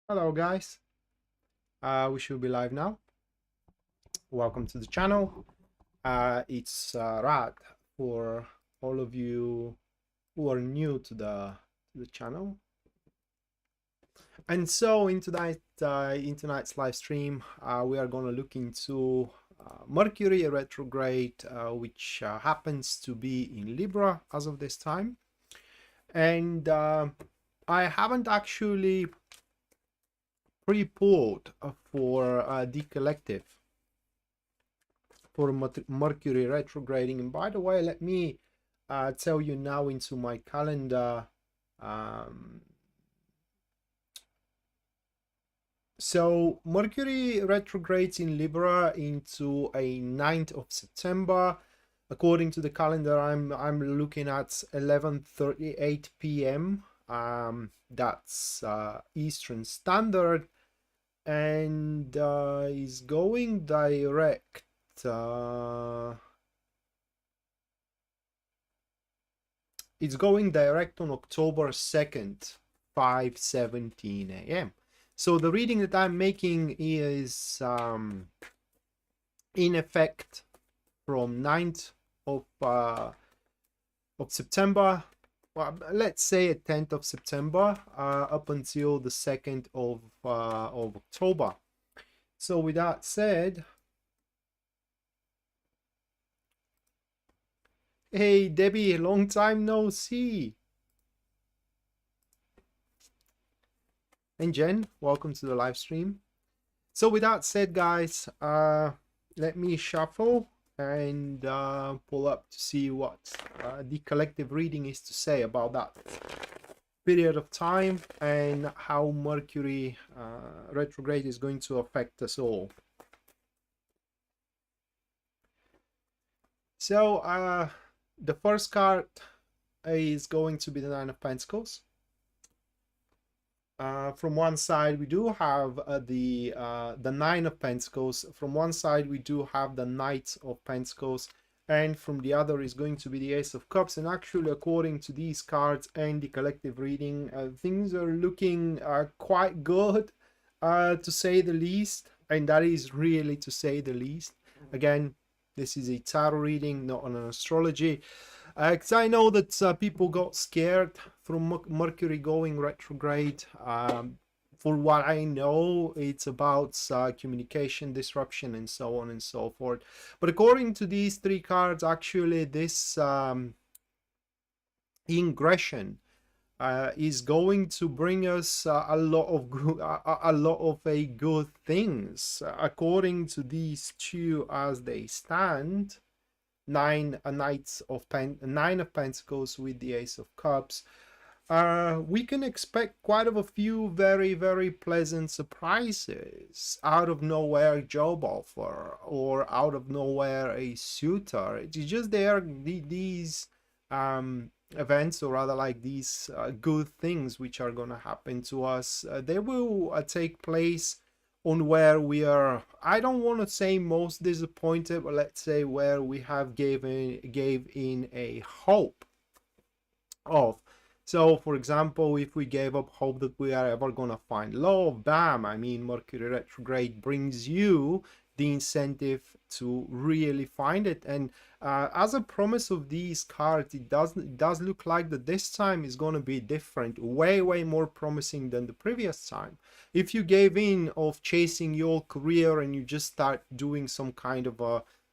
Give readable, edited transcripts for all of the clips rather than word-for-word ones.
Hello guys, we should be live now. Welcome to the channel. It's Rad for all of you who are new to the channel. And so in tonight's live stream, we are going to look into Mercury retrograde, which happens to be in Libra as of this time. And I haven't actually pre-pulled for the collective for Mercury retrograding. And by the way, let me tell you now into my calendar. So Mercury retrogrades in Libra into a 9th of September. According to the calendar, I'm looking at 11:38 p.m. That's Eastern Standard, and is going direct. It's going direct on October 2nd, 5:17 a.m. So the reading that I'm making is in effect from 9th of September, well, let's say 10th of September, up until the 2nd of October. So with that said, hey Debbie, long time no see. And Jen, welcome to the live stream. So with that said, guys, let me shuffle and pull up to see what the collective reading is to say about that period of time and how Mercury retrograde is going to affect us all. So the first card is going to be the Nine of Pentacles. From one side we do have the Nine of Pentacles. From one side we do have the Knight of Pentacles, and from the other is going to be the Ace of Cups. And actually, according to these cards and the collective reading, things are looking quite good, to say the least, and that is really to say the least. Again, this is a tarot reading, not an astrology. Because I know that people got scared from Mercury going retrograde. For what I know, it's about communication disruption and so on and so forth. But according to these three cards, actually, this ingression is going to bring us a lot of good things. According to these two, as they stand. Nine of Pentacles with the Ace of Cups, we can expect quite a few very pleasant surprises. Out of nowhere job offer, or out of nowhere a suitor. It's just these events, or rather like these good things which are gonna happen to us. They will take place on where we are, I don't want to say most disappointed, but let's say where we have gave in a hope of. So for example, if we gave up hope that we are ever gonna find love, bam, I mean Mercury retrograde brings you the incentive to really find it. And as a promise of these cards, it does look like that this time is going to be different, way more promising than the previous time. If you gave in of chasing your career and you just start doing some kind of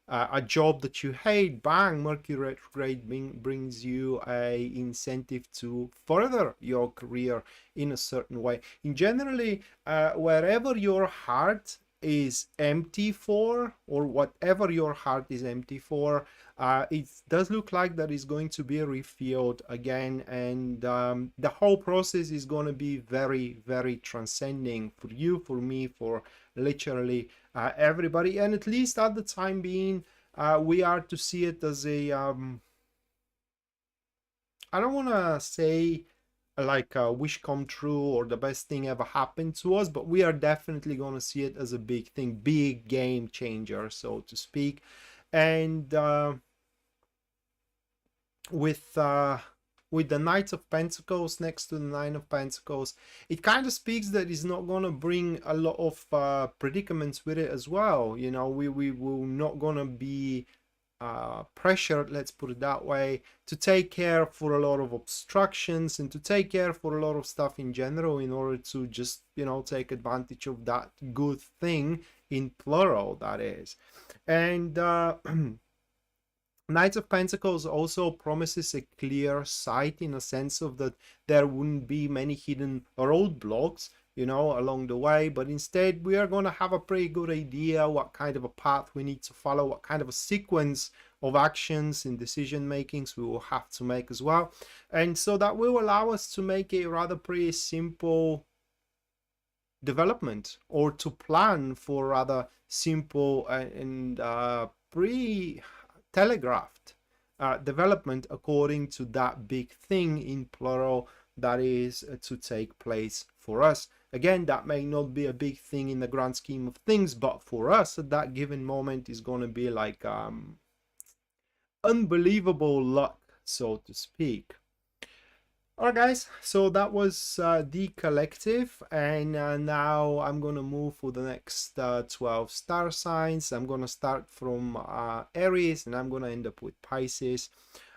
a job that you hate, bang, Mercury retrograde brings you a incentive to further your career in a certain way. In generally, wherever your heart is empty for, or whatever your heart is empty for, it does look like that is going to be refilled again. And the whole process is going to be very transcending for you, for me, for literally everybody. And at least at the time being, we are to see it as a I don't want to say like a wish come true or the best thing ever happened to us, but we are definitely going to see it as a big thing, big game changer, so to speak. And with with the Knight of Pentacles next to the Nine of Pentacles, it kind of speaks that it's not going to bring a lot of predicaments with it as well. You know, we will not going to be pressured, let's put it that way, to take care for a lot of obstructions and to take care for a lot of stuff in general in order to just, you know, take advantage of that good thing, in plural that is. And Knight of Pentacles also promises a clear sight, in a sense of that there wouldn't be many hidden roadblocks, you know, along the way, but instead we are going to have a pretty good idea what kind of a path we need to follow, what kind of a sequence of actions and decision makings we will have to make as well. And so that will allow us to make a rather pretty simple development, or to plan for rather simple and pre-telegraphed development according to that big thing, in plural, that is to take place for us. Again, that may not be a big thing in the grand scheme of things, but for us at that given moment is going to be like unbelievable luck, so to speak. Alright guys, so that was the collective, and now I'm gonna move for the next 12 star signs. I'm gonna start from Aries, and I'm gonna end up with Pisces.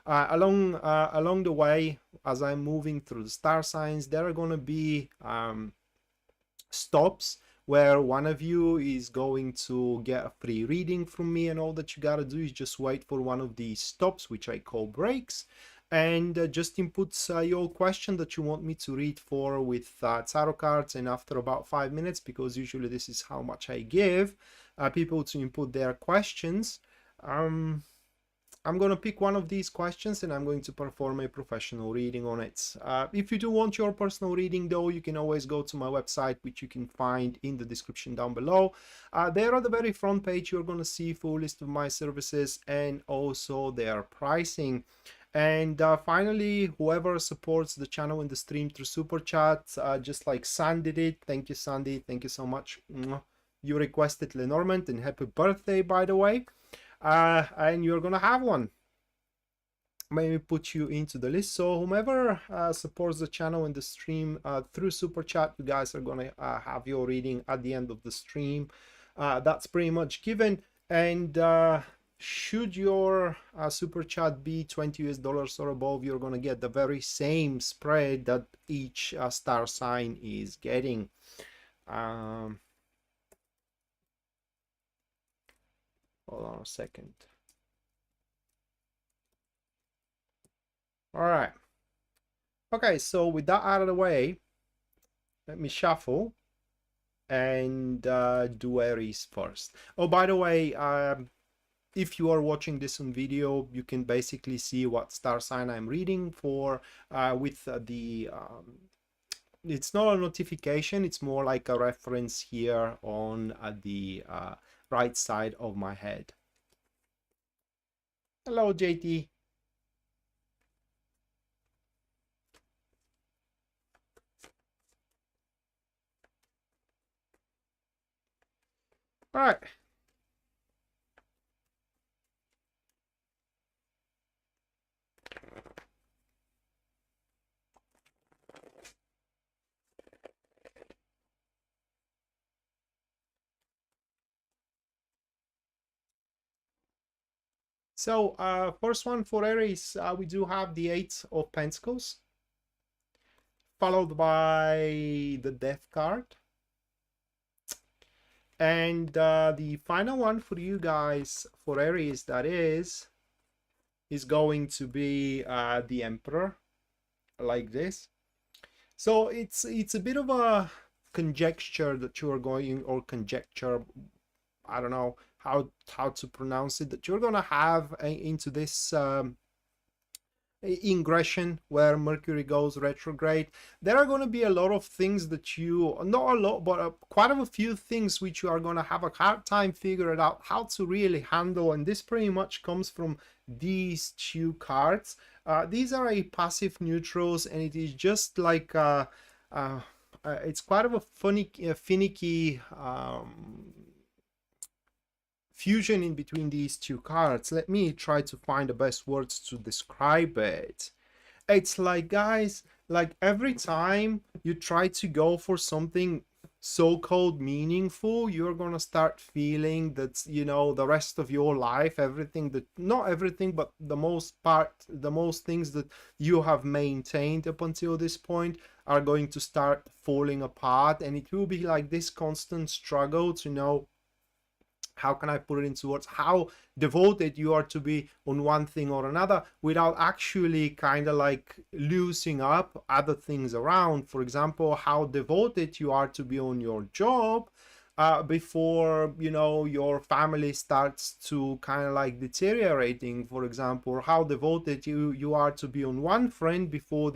Along the way, as I'm moving through the star signs, there are gonna be stops where one of you is going to get a free reading from me, and all that you gotta do is just wait for one of these stops, which I call breaks, and just input your question that you want me to read for with tarot cards. And after about 5 minutes, because usually this is how much I give people to input their questions, I'm going to pick one of these questions and I'm going to perform a professional reading on it. If you do want your personal reading though, you can always go to my website, which you can find in the description down below. There on the very front page, you're going to see full list of my services and also their pricing. And finally, whoever supports the channel and the stream through super chat, just like Sandy did, thank you Sandy, thank you so much. You requested Lenormand, and happy birthday by the way. And you're gonna have one. Maybe put you into the list. So whomever supports the channel and the stream through super chat, you guys are gonna have your reading at the end of the stream. That's pretty much given. And should your super chat be $20 US or above, you're gonna get the very same spread that each star sign is getting. Hold on a second. All right. Okay, so with that out of the way, let me shuffle and do Aries first. Oh, by the way, if you are watching this on video, you can basically see what star sign I'm reading for with the it's not a notification, it's more like a reference here on the right side of my head. Hello JT. All right. So first one for Aries, we do have the Eight of Pentacles, followed by the Death card. And the final one for you guys, for Aries, that is going to be the Emperor, like this. So it's a bit of a conjecture that you are going, or conjecture, I don't know how to pronounce it, that you're gonna have into this ingression where Mercury goes retrograde. There are going to be a lot of things that you, not a lot, but quite a few things which you are going to have a hard time figuring out how to really handle, and this pretty much comes from these two cards. These are a passive neutrals, and it is just like it's quite of a funny finicky fusion in between these two cards. Let me try to find the best words to describe it. it's like, guys, like every time you try to go for something so-called meaningful, you're gonna start feeling that, you know, the rest of your life, everything that, not everything, but the most part, the most things that you have maintained up until this point are going to start falling apart, and it will be like this constant struggle to know, how can I put it into words, how devoted you are to be on one thing or another without actually kind of like losing up other things around. For example, how devoted you are to be on your job before, you know, your family starts to kind of like deteriorating, for example, or how devoted you are to be on one friend before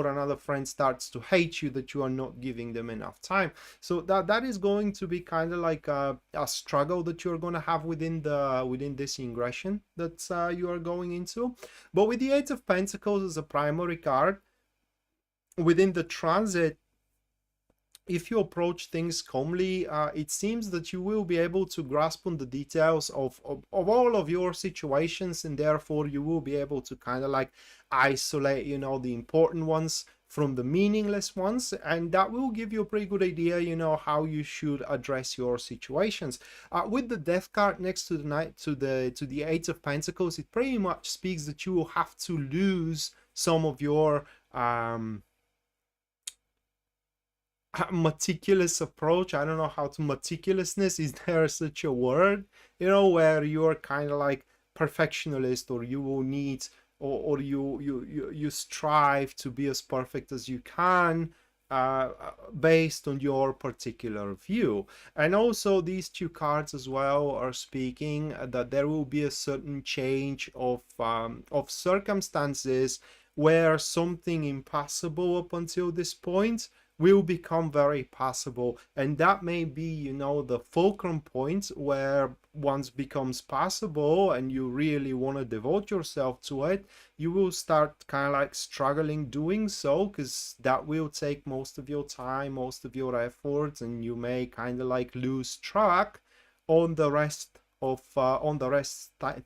another friend starts to hate you, that you are not giving them enough time. So that is going to be kind of like a struggle that you're going to have within this ingression that you are going into. But with the Eight of Pentacles as a primary card within the transit, if you approach things calmly, it seems that you will be able to grasp on the details of all of your situations, and therefore you will be able to kind of like isolate, you know, the important ones from the meaningless ones, and that will give you a pretty good idea, you know, how you should address your situations. With the Death card next to the Knight, to the Eight of Pentacles, it pretty much speaks that you will have to lose some of your meticulous approach. I don't know how to, meticulousness, is there such a word, you know, where you're kind of like perfectionist, or you will need, or you strive to be as perfect as you can based on your particular view. And also these two cards as well are speaking that there will be a certain change of circumstances where something impossible up until this point will become very possible, and that may be, you know, the fulcrum point where once becomes possible and you really want to devote yourself to it, you will start kind of like struggling doing so, because that will take most of your time, most of your efforts, and you may kind of like lose track on the rest of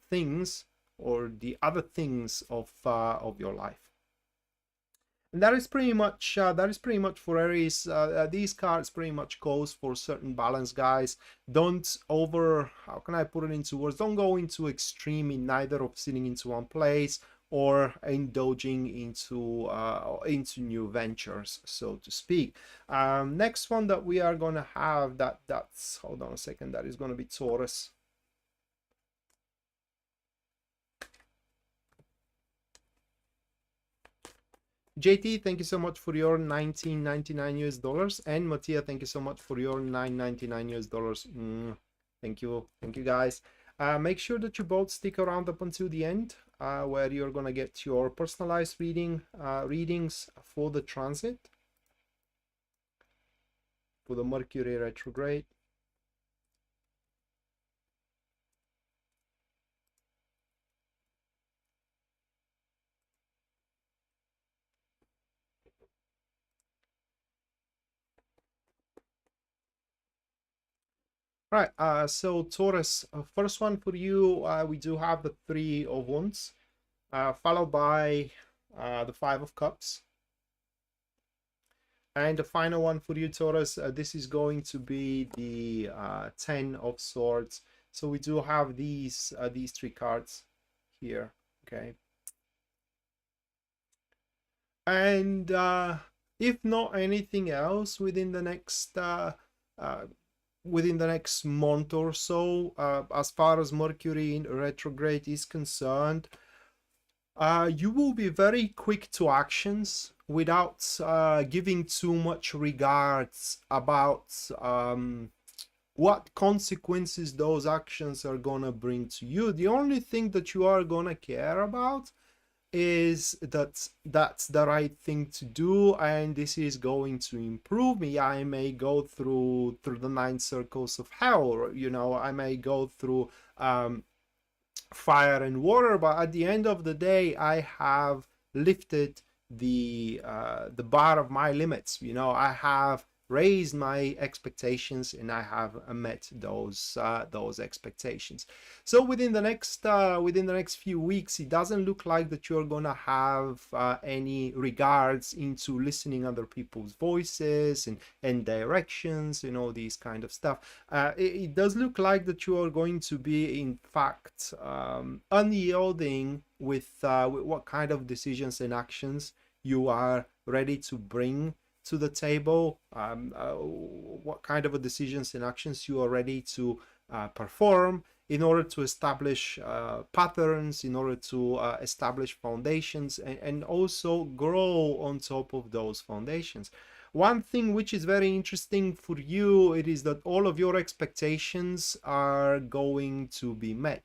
things, or the other things of your life. And that is pretty much for Aries. These cards pretty much goes for certain balance, guys. Don't over, how can I put it into words? Don't go into extreme in neither of sitting into one place or indulging into new ventures, so to speak. Next one that we are gonna have, that's, hold on a second, that is gonna be Taurus. JT, thank you so much for your 19.99 US dollars, and Mattia, thank you so much for your 9.99 US dollars. Thank you guys. Make sure that you both stick around up until the end, where you're gonna get your personalized readings for the transit, for the Mercury retrograde. Right, so Taurus, first one for you, we do have the Three of Wands, followed by the Five of Cups. And the final one for you, Taurus, this is going to be the Ten of Swords. So we do have these three cards here, okay? And if not anything else within the next month or so, as far as Mercury in retrograde is concerned, you will be very quick to actions without giving too much regards about what consequences those actions are gonna bring to you. The only thing that you are gonna care about is that that's the right thing to do, and this is going to improve me. I may go through the 9 circles of hell, or, you know, I may go through fire and water, but at the end of the day, I have lifted the bar of my limits. You know, I have raised my expectations, and I have met those expectations. So within the next few weeks, it doesn't look like that you're gonna have any regards into listening other people's voices and directions and all these kind of stuff. It does look like that you are going to be, in fact, unyielding with what kind of decisions and actions you are ready to bring to the table, what kind of decisions and actions you are ready to perform in order to establish patterns, in order to establish foundations, and also grow on top of those foundations. One thing which is very interesting for you, it is that all of your expectations are going to be met.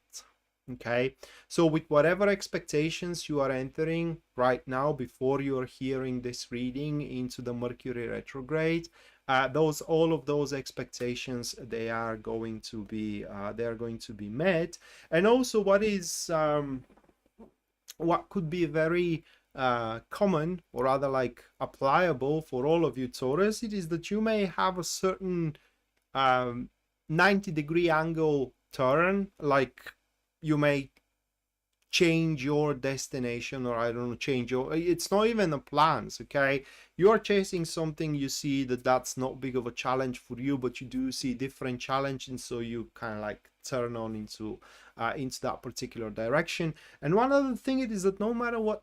Okay, so with whatever expectations you are entering right now before you are hearing this reading into the Mercury retrograde, all of those expectations, they are going to be met. And also, what could be very common, or rather like applicable for all of you Taurus, it is that you may have a certain 90-degree angle turn, like you may change your destination, or I don't know, change your, it's not even a plans. Okay, you are chasing something, you see that that's not big of a challenge for you, but you do see different challenges, and so you kind of like turn on into that particular direction. And one other thing it is that no matter what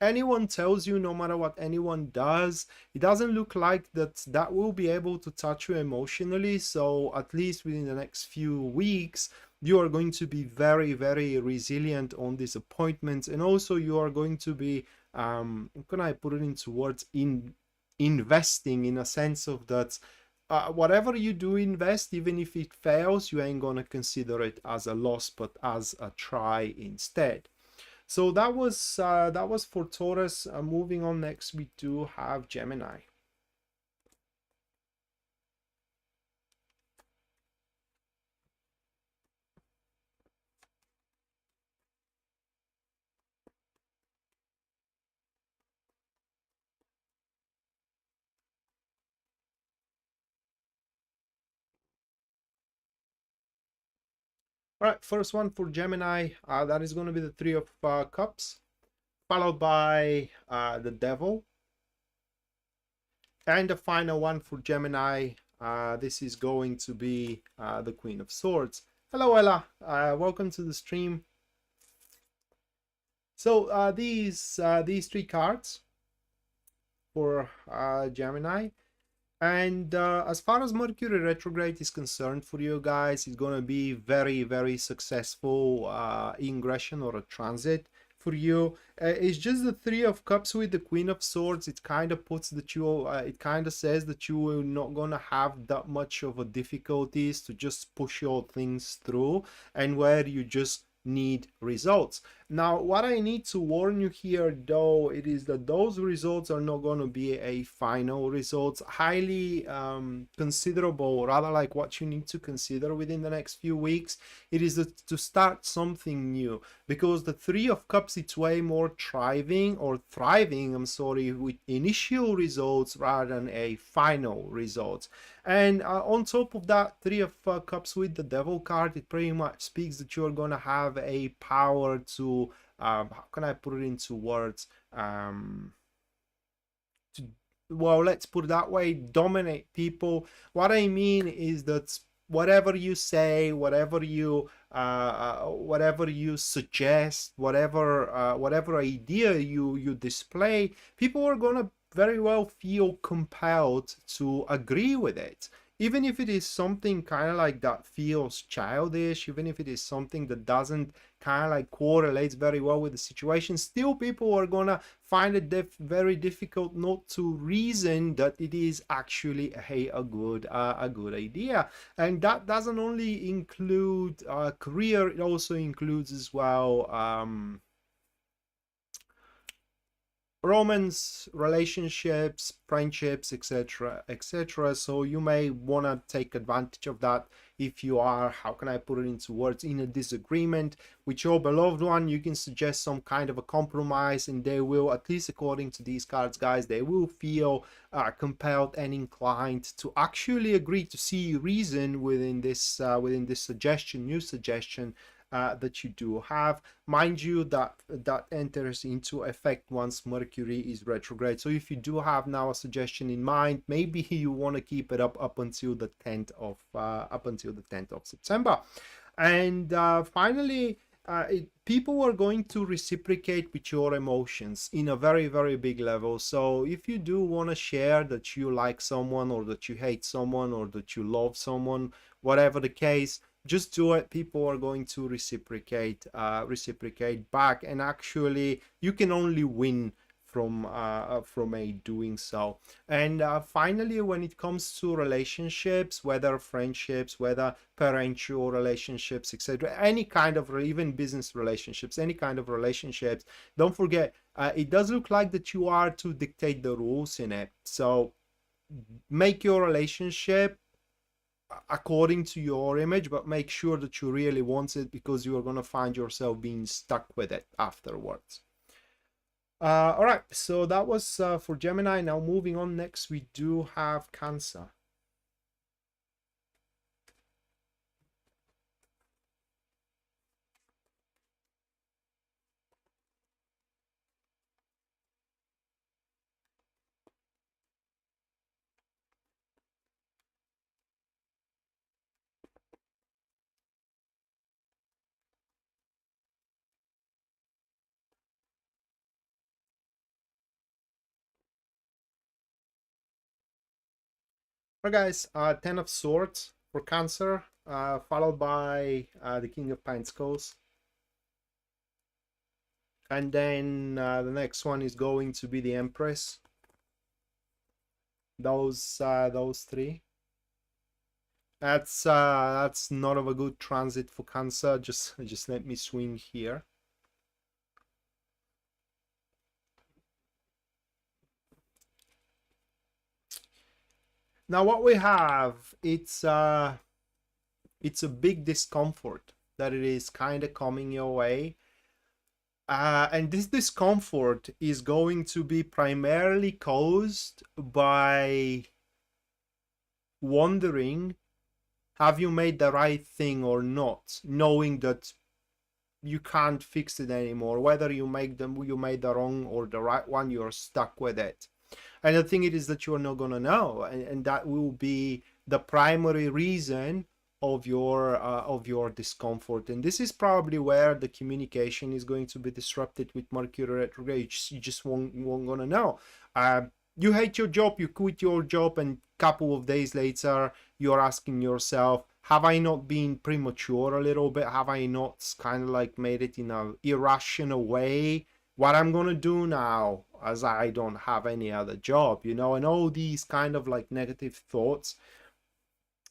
anyone tells you, no matter what anyone does, it doesn't look like that will be able to touch you emotionally. So at least within the next few weeks, you are going to be very, very resilient on disappointments, and also you are going to be, can I put it into words, investing in a sense of that whatever you do invest, even if it fails, you ain't gonna consider it as a loss, but as a try instead. So that was for Taurus. Moving on, next we do have Gemini. All right, first one for Gemini, that is going to be the Three of Cups, followed by the Devil. And the final one for Gemini, this is going to be the Queen of Swords. Hello, Ella. Welcome to the stream. So these three cards for Gemini. And as far as Mercury retrograde is concerned for you guys, it's going to be very, very successful ingression or a transit for you. It's just the Three of Cups with the Queen of Swords. It kind of puts that it kind of says that you are not going to have that much of a difficulties to just push your things through, and where you just need results. Now, what I need to warn you here, though, it is that those results are not going to be a final results, highly considerable, rather like what you need to consider within the next few weeks. It is to start something new, because the Three of Cups, it's way more thriving, I'm sorry, with initial results rather than a final results. And on top of that, Three of Cups with the Devil card, it pretty much speaks that you're going to have a power to, how can I put it into words? Well, let's put it that way, dominate people. What I mean is that whatever you say, whatever you suggest, whatever idea you display, people are going to very well feel compelled to agree with it. Even if it is something kind of like that feels childish, even if it is something that doesn't kind of like correlates very well with the situation, still people are gonna find it very difficult not to reason that it is actually a good idea. And that doesn't only include career, it also includes as well romance, relationships, friendships, etc., etc. So you may want to take advantage of that if you are, how can I put it into words, in a disagreement with your beloved one. You can suggest some kind of a compromise, and they will, at least according to these cards, guys, they will feel compelled and inclined to actually agree, to see reason within this suggestion, new suggestion that you do have. Mind you, that enters into effect once Mercury is retrograde. So if you do have now a suggestion in mind, maybe you want to keep it up until the 10th of September. And finally, people are going to reciprocate with your emotions in a very, very big level. So if you do want to share that you like someone, or that you hate someone, or that you love someone, whatever the case, just do it. People are going to reciprocate back, and actually you can only win from a doing so. And finally, when it comes to relationships, whether friendships, whether parental relationships, etc., any kind of, even business relationships, any kind of relationships, don't forget, it does look like that you are to dictate the rules in it. So make your relationship according to your image, but make sure that you really want it, because you are going to find yourself being stuck with it afterwards. All right, so that was for Gemini. Now moving on, next we do have Cancer. All right, guys, 10 of Swords for Cancer, followed by the King of Pentacles. And then the next one is going to be the Empress. Those three. That's not of a good transit for Cancer. Just let me swing here. Now what we have, it's a big discomfort that it is kind of coming your way. And this discomfort is going to be primarily caused by wondering, have you made the right thing or not, knowing that you can't fix it anymore. Whether you made the wrong or the right one, you're stuck with it. And the thing is that you're not gonna know, and that will be the primary reason of your discomfort. And this is probably where the communication is going to be disrupted with Mercury retrograde. You just won't gonna know. You hate your job, you quit your job, and couple of days later you're asking yourself, have I not been premature a little bit? Have I not kind of like made it in a irrational way? What I'm gonna do now, as I don't have any other job, you know? And all these kind of like negative thoughts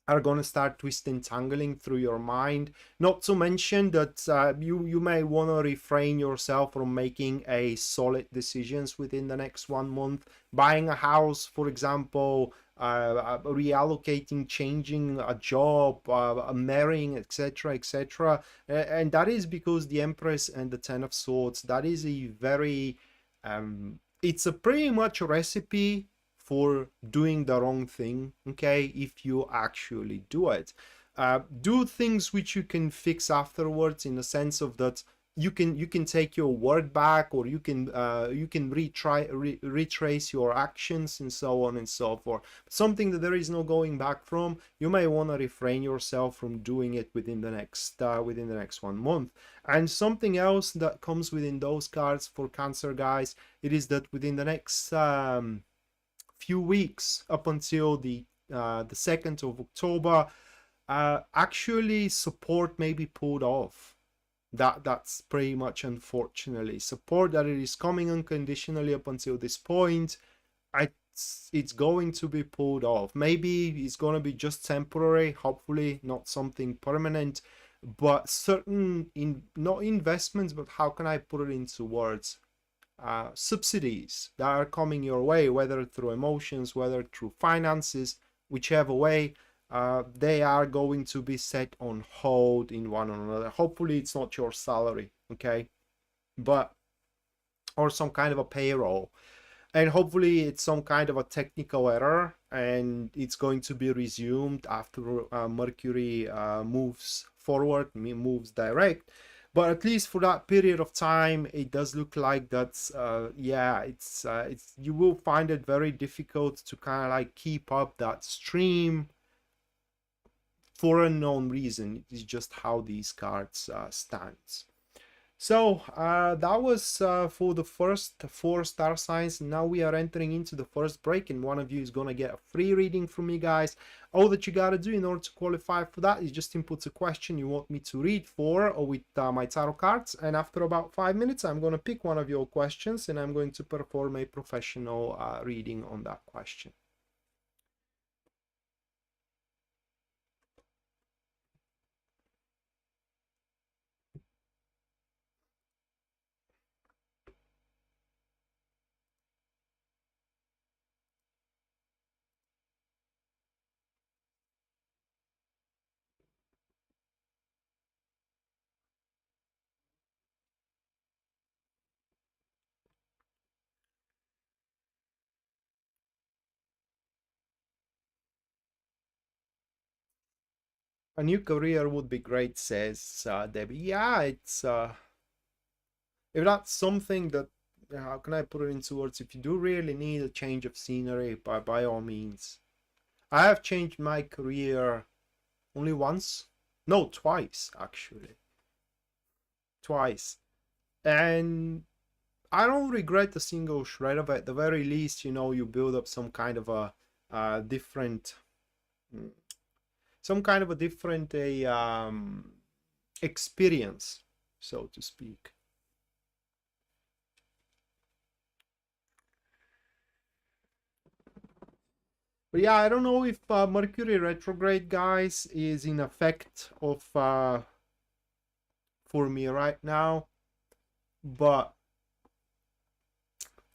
are going to start twisting, tangling through your mind. Not to mention that you may want to refrain yourself from making a solid decisions within the next 1 month. Buying a house, for example, reallocating, changing a job, marrying, etc., etc. And that is because the Empress and the Ten of Swords, that is a very it's a pretty much a recipe for doing the wrong thing, okay, if you actually do it. Do things which you can fix afterwards, in the sense of that you can take your word back, or you can retrace your actions, and so on and so forth. Something that there is no going back from, you may want to refrain yourself from doing it within the next 1 month. And something else that comes within those cards for Cancer, guys, it is that within the next few weeks, up until the 2nd of October, actually support may be pulled off. That's pretty much, unfortunately, support that it is coming unconditionally up until this point, it's going to be pulled off. Maybe it's going to be just temporary, hopefully not something permanent, but certain not investments, but how can I put it into words? subsidies that are coming your way, whether through emotions, whether through finances, whichever way, they are going to be set on hold in one or another. Hopefully it's not your salary, okay, but or some kind of a payroll, and hopefully it's some kind of a technical error and it's going to be resumed after Mercury moves forward, moves direct. But at least for that period of time, it does look like that's yeah, it's you will find it very difficult to kind of like keep up that stream for a known reason. It's just how these cards stands. So that was for the first 4 star signs. Now we are entering into the first break, and one of you is going to get a free reading from me, guys. All that you got to do in order to qualify for that is just input a question you want me to read for or with my tarot cards, and after about 5 minutes I'm going to pick one of your questions and I'm going to perform a professional reading on that question. A new career would be great, says Debbie. Yeah, it's if that's something that, how can I put it into words? If you do really need a change of scenery, by all means. I have changed my career only once. No, twice, actually. Twice. And I don't regret a single shred of it. At the very least, you know, you build up some kind of a different, some kind of a different experience, so to speak. But yeah, I don't know if Mercury retrograde, guys, is in effect of for me right now, but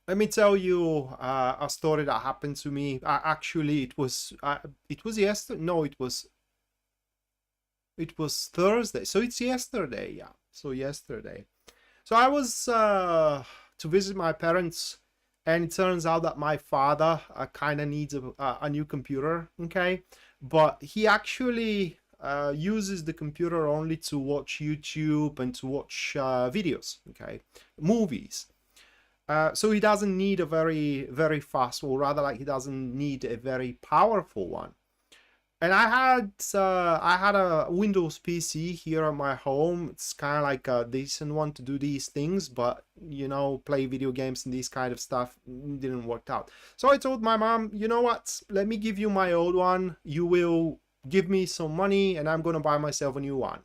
let me tell you a story that happened to me. Actually, it was yesterday. No, it was Thursday. So it's yesterday, yeah. So yesterday. So I was to visit my parents, and it turns out that my father kind of needs a new computer, okay? But he actually uses the computer only to watch YouTube and to watch videos, okay? Movies. So he doesn't need a very, very fast, or rather like he doesn't need a very powerful one. And I had a Windows PC here at my home. It's kind of like a decent one to do these things, but you know, play video games and these kind of stuff didn't work out. So I told my mom, you know what? Let me give you my old one. You will give me some money, and I'm gonna buy myself a new one.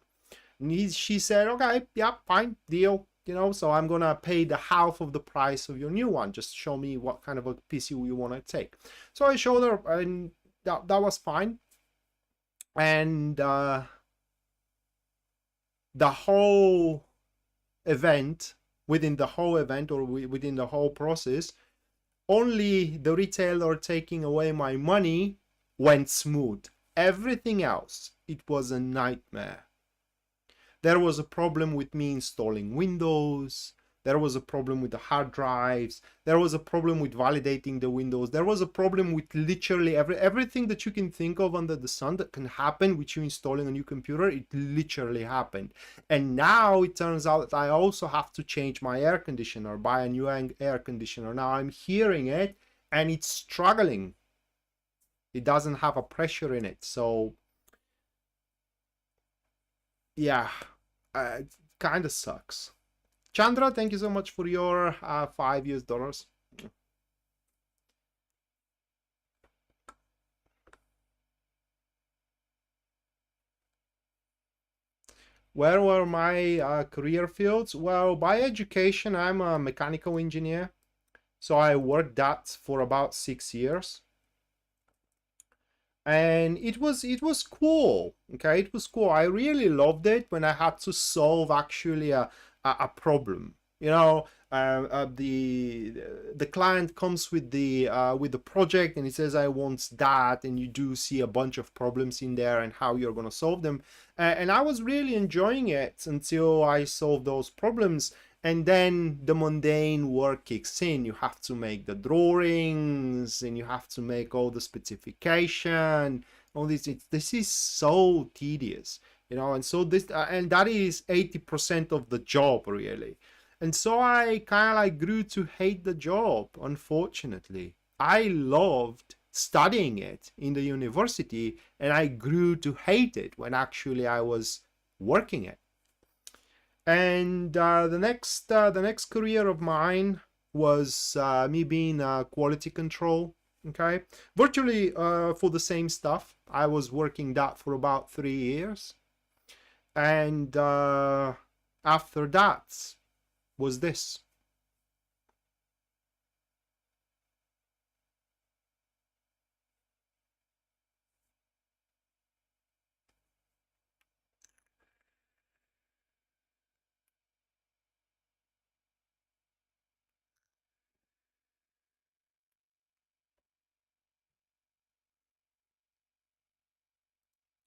And she said, okay, yeah, fine, deal. You know, so I'm gonna pay the half of the price of your new one. Just show me what kind of a PC you want to take. So I showed her, and that was fine. And the whole event, within the whole event, or within the whole process, only the retailer taking away my money went smooth. Everything else, it was a nightmare. There was a problem with me installing Windows. There was a problem with the hard drives. There was a problem with validating the Windows. There was a problem with literally everything that you can think of under the sun that can happen with you installing a new computer. It literally happened. And now it turns out that I also have to change my air conditioner, buy a new air conditioner. Now I'm hearing it and it's struggling. It doesn't have a pressure in it. So yeah, it kind of sucks. Chandra, thank you so much for your $5. Where were my career fields? Well, by education, I'm a mechanical engineer. So I worked that for about 6 years. And it was cool. Okay, it was cool. I really loved it when I had to solve actually a problem. You know, the client comes with the project and he says, I want that, and you do see a bunch of problems in there and how you're going to solve them. And I was really enjoying it until I solved those problems. And then the mundane work kicks in. You have to make the drawings and you have to make all the specification, all this. This is so tedious, you know. And so this and that is 80% of the job, really. And so I kind of like grew to hate the job, unfortunately. I loved studying it in the university, and I grew to hate it when actually I was working it. And the next career of mine was me being quality control. Okay, virtually for the same stuff. I was working that for about 3 years, and after that was this.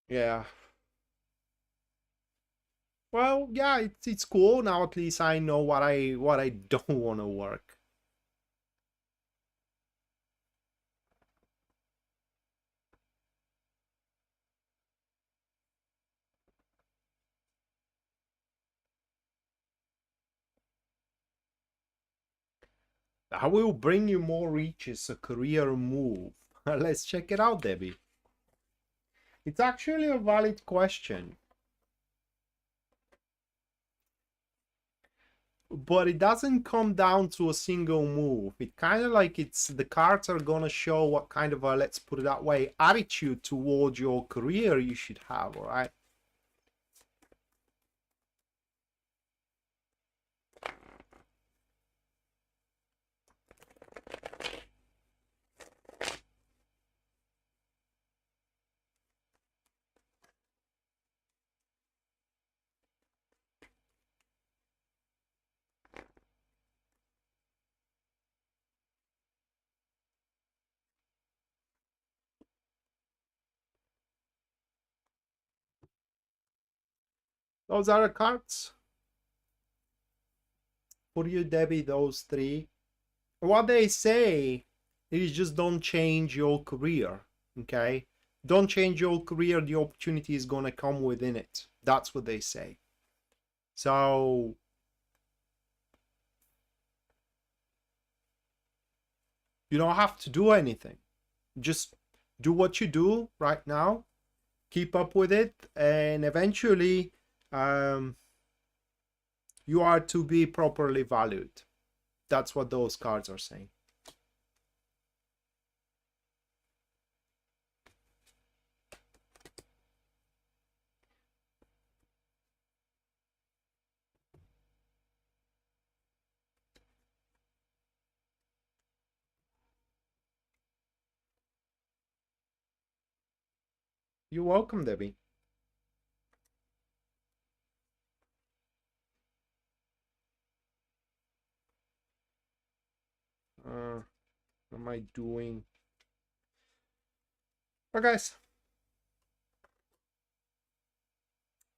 Yeah. Well, yeah, it's cool now. At least I know what I don't want to work. I will bring you more reaches, a career move. Let's check it out, Debbie. It's actually a valid question, but it doesn't come down to a single move. It kind of like it's the cards are gonna show what kind of a, let's put it that way, attitude towards your career you should have, all right? Those are the cards for you, Debbie, those three. What they say is just don't change your career, okay? Don't change your career, the opportunity is gonna come within it. That's what they say. So you don't have to do anything. Just do what you do right now, keep up with it, and eventually you are to be properly valued. That's what those cards are saying. You're welcome, Debbie. What am I doing? Okay, guys.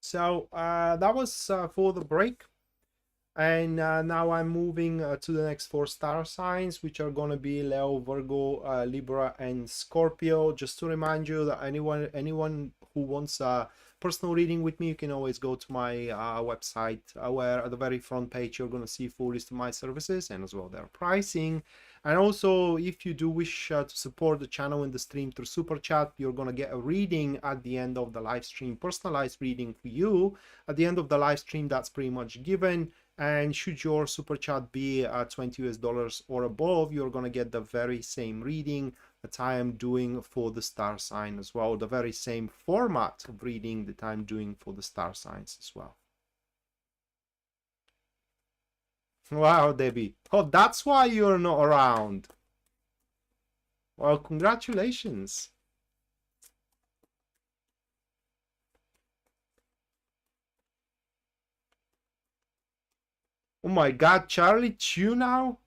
So that was for the break. And now I'm moving to the next 4 star signs, which are going to be Leo, Virgo, Libra, and Scorpio. Just to remind you that anyone who wants a personal reading with me, you can always go to my website, where at the very front page you're going to see full list of my services and as well their pricing. And also, if you do wish to support the channel and the stream through Super Chat, you're going to get a reading at the end of the live stream, personalized reading for you. At the end of the live stream, that's pretty much given. And should your super chat be $20 or above, you're going to get the very same reading that I am doing for the star sign as well, the very same format of reading that I'm doing for the star signs as well. Wow, Debbie. Oh, that's why you're not around. Well, congratulations. Oh my god, Charlie, 2 now?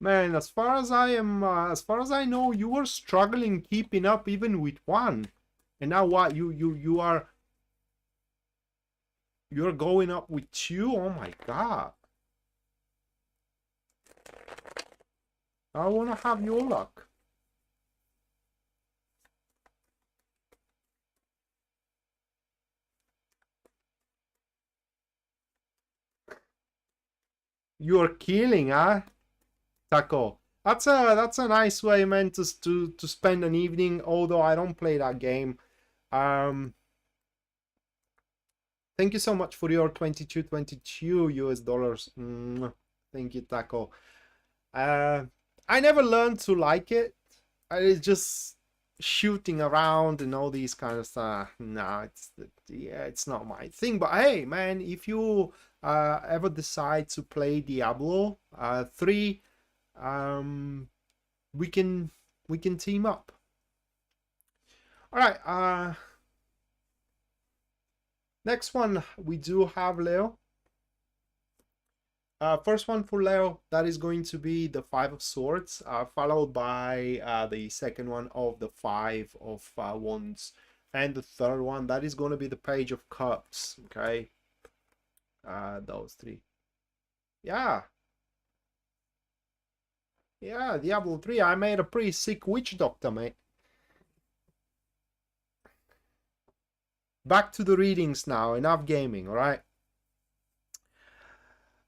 Man, as far as I know, you were struggling keeping up even with 1. And now what? You're going up with 2? Oh my god. I wanna have your luck. You're killing, huh? Taco. That's a nice way, man, to spend an evening, although I don't play that game. Thank you so much for your 22 US dollars. Thank you, Taco. I never learned to like it. It's just shooting around and all these kind of stuff. No, it's not my thing. But hey, man, if you ever decide to play Diablo 3, we can team up. All right. Next one we do have Leo. First one for Leo, that is going to be the 5 of Swords, followed by the second one of the 5 of Wands, and the third one, that is going to be the Page of Cups, okay? Those 3. Yeah. Yeah, Diablo 3, I made a pretty sick witch doctor, mate. Back to the readings now, enough gaming, alright?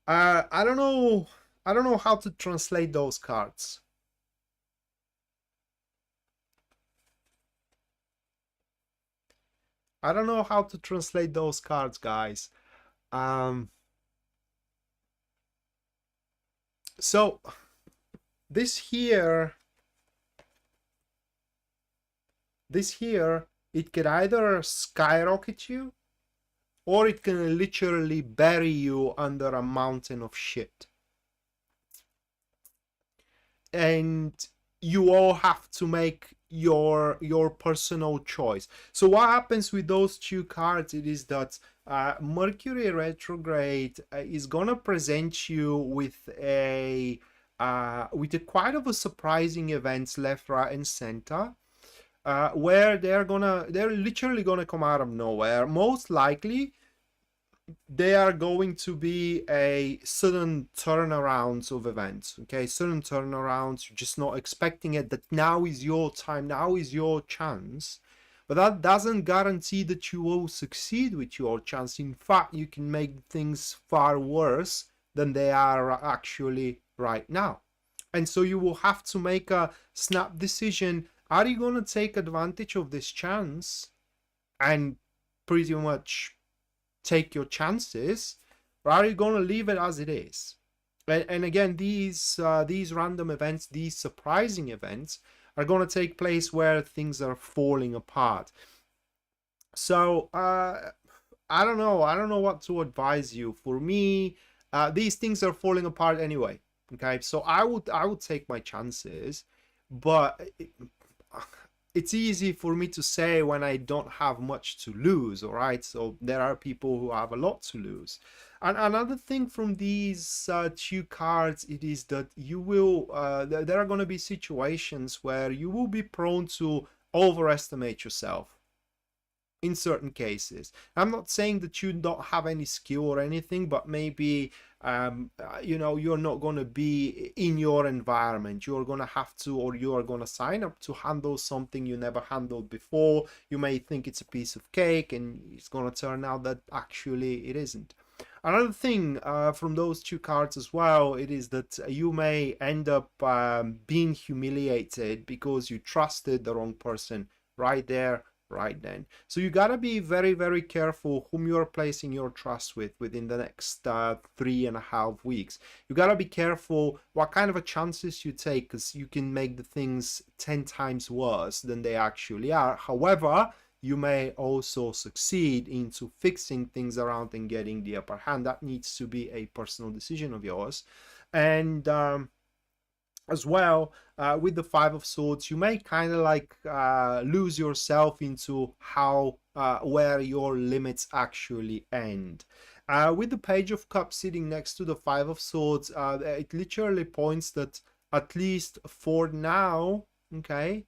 I don't know how to translate those cards. I don't know how to translate those cards, guys. So this here, it can either skyrocket you, or it can literally bury you under a mountain of shit. And you all have to make your personal choice. So what happens with those 2 cards, it is that Mercury retrograde is gonna present you with a quite of a surprising events left, right, and center. Where they're literally gonna come out of nowhere. Most likely, they are going to be a sudden turnarounds of events. Okay, sudden turnarounds. You're just not expecting it. That now is your time. Now is your chance. But that doesn't guarantee that you will succeed with your chance. In fact, you can make things far worse than they are actually right now. And so you will have to make a snap decision. Are you going to take advantage of this chance and pretty much take your chances, or are you going to leave it as it is? And again, these random events, these surprising events, are going to take place where things are falling apart. So I don't know what to advise you. For me, these things are falling apart anyway. Okay, so I would take my chances, but it's easy for me to say when I don't have much to lose, all right? So there are people who have a lot to lose. And another thing from these 2 cards, it is that you will, there are going to be situations where you will be prone to overestimate yourself in certain cases. I'm not saying that you don't have any skill or anything, but maybe you know, you're not going to be in your environment. You're going to have to, or you are going to sign up to handle something you never handled before. You may think it's a piece of cake, and it's going to turn out that actually it isn't. Another thing from those 2 cards as well, it is that you may end up being humiliated because you trusted the wrong person right there, right then. So you gotta be very, very careful whom you're placing your trust with within the next 3.5 weeks. You gotta be careful what kind of a chances you take, because you can make the things 10 times worse than they actually are. However, you may also succeed into fixing things around and getting the upper hand. That needs to be a personal decision of yours. And as well. With the Five of Swords, you may kind of like lose yourself into how where your limits actually end. With the Page of Cups sitting next to the Five of Swords, it literally points that at least for now, okay,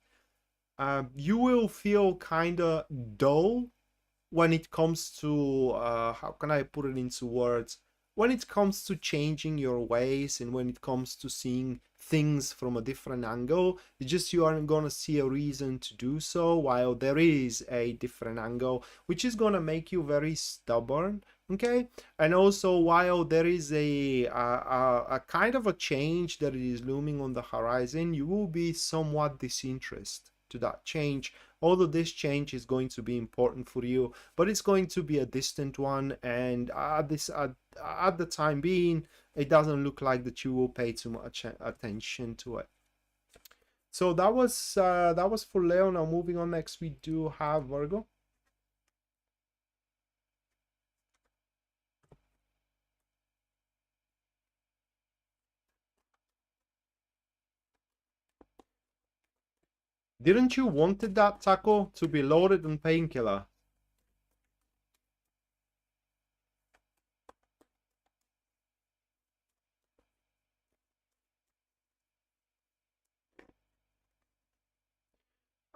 you will feel kind of dull when it comes to how can I put it into words, when it comes to changing your ways and when it comes to seeing things from a different angle. It's just you aren't going to see a reason to do so, while there is a different angle which is going to make you very stubborn. Okay, and also while there is a kind of a change that is looming on the horizon, you will be somewhat disinterested to that change, although this change is going to be important for you, but it's going to be a distant one, and at the time being, it doesn't look like that you will pay too much attention to it. So that was for Leo. Now moving on, next we do have Virgo. Didn't you wanted that taco to be loaded on painkiller?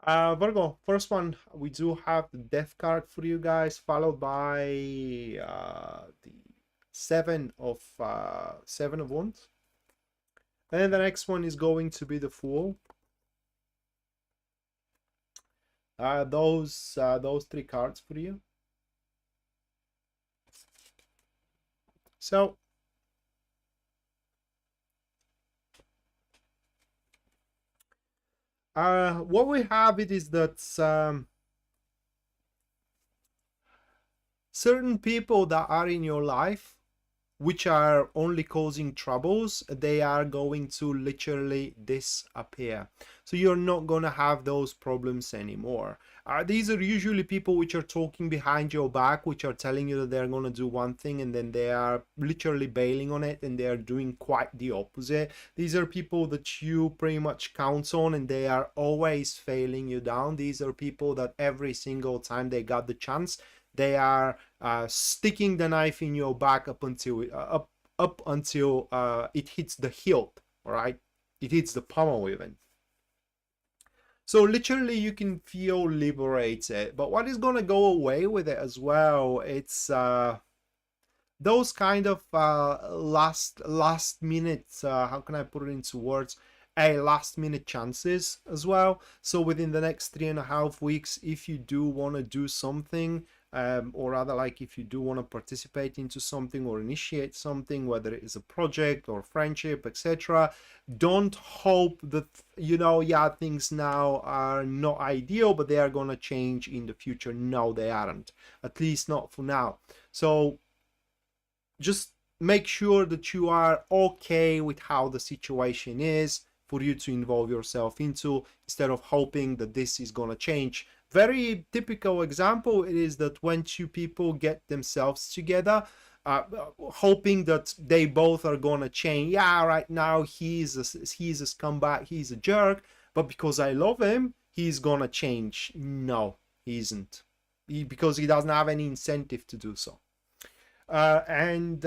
Virgo, first one, we do have the Death card for you guys, followed by the Seven of Wands. And then the next one is going to be the Fool. Those three cards for you. So what we have it is that certain people that are in your life which are only causing troubles, they are going to literally disappear. So you're not going to have those problems anymore. These are usually people which are talking behind your back, which are telling you that they're going to do one thing and then they are literally bailing on it and they are doing quite the opposite. These are people that you pretty much count on and they are always failing you down. These are people that every single time they got the chance, they are sticking the knife in your back up until it hits the hilt. All right, it hits the pommel even. So literally you can feel liberated, but what is going to go away with it as well, it's those kind of last minute, how can I put it into words, last minute chances as well. So within the next 3.5 weeks, if you do want to do something, or rather like if you do want to participate into something or initiate something, whether it is a project or friendship, etc., don't hope that, you know, yeah, things now are not ideal but they are going to change in the future. No, they aren't, at least not for now. So just make sure that you are okay with how the situation is for you to involve yourself into, instead of hoping that this is going to change. Very typical example is that when two people get themselves together, hoping that they both are going to change. Yeah, right now he's a scumbag, he's a jerk, but because I love him, he's going to change. No, he isn't. Because he doesn't have any incentive to do so. Then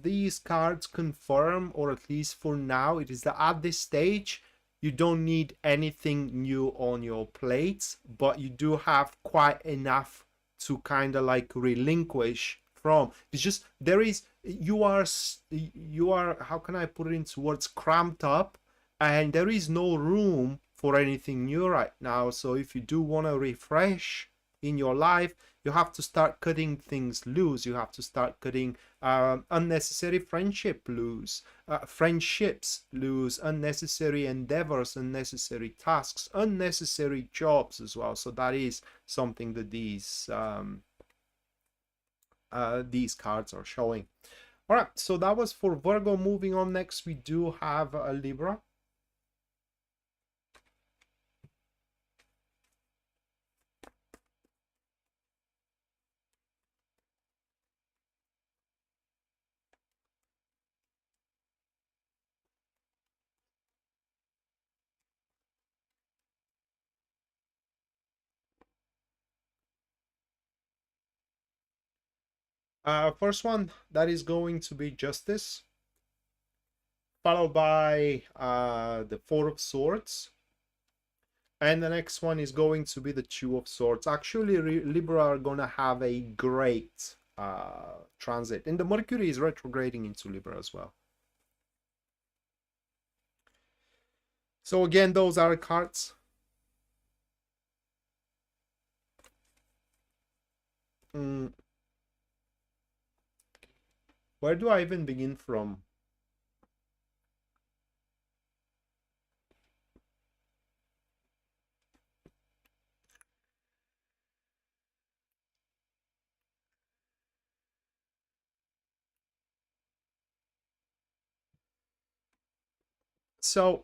these cards confirm, or at least for now, it is that at this stage you don't need anything new on your plates, but you do have quite enough to kind of like relinquish from. It's just there is, you are, how can I put it into words, cramped up, and there is no room for anything new right now. So if you do want to refresh in your life, you have to start cutting things loose. You have to start cutting unnecessary friendships loose, unnecessary endeavors, unnecessary tasks, unnecessary jobs as well. So that is something that these cards are showing. All right, so that was for Virgo. Moving on, next we do have a Libra. First one, that is going to be Justice, followed by the Four of Swords. And the next one is going to be the Two of Swords. Actually, Libra are going to have a great transit. And the Mercury is retrograding into Libra as well. So again, those are cards. Where do I even begin from? So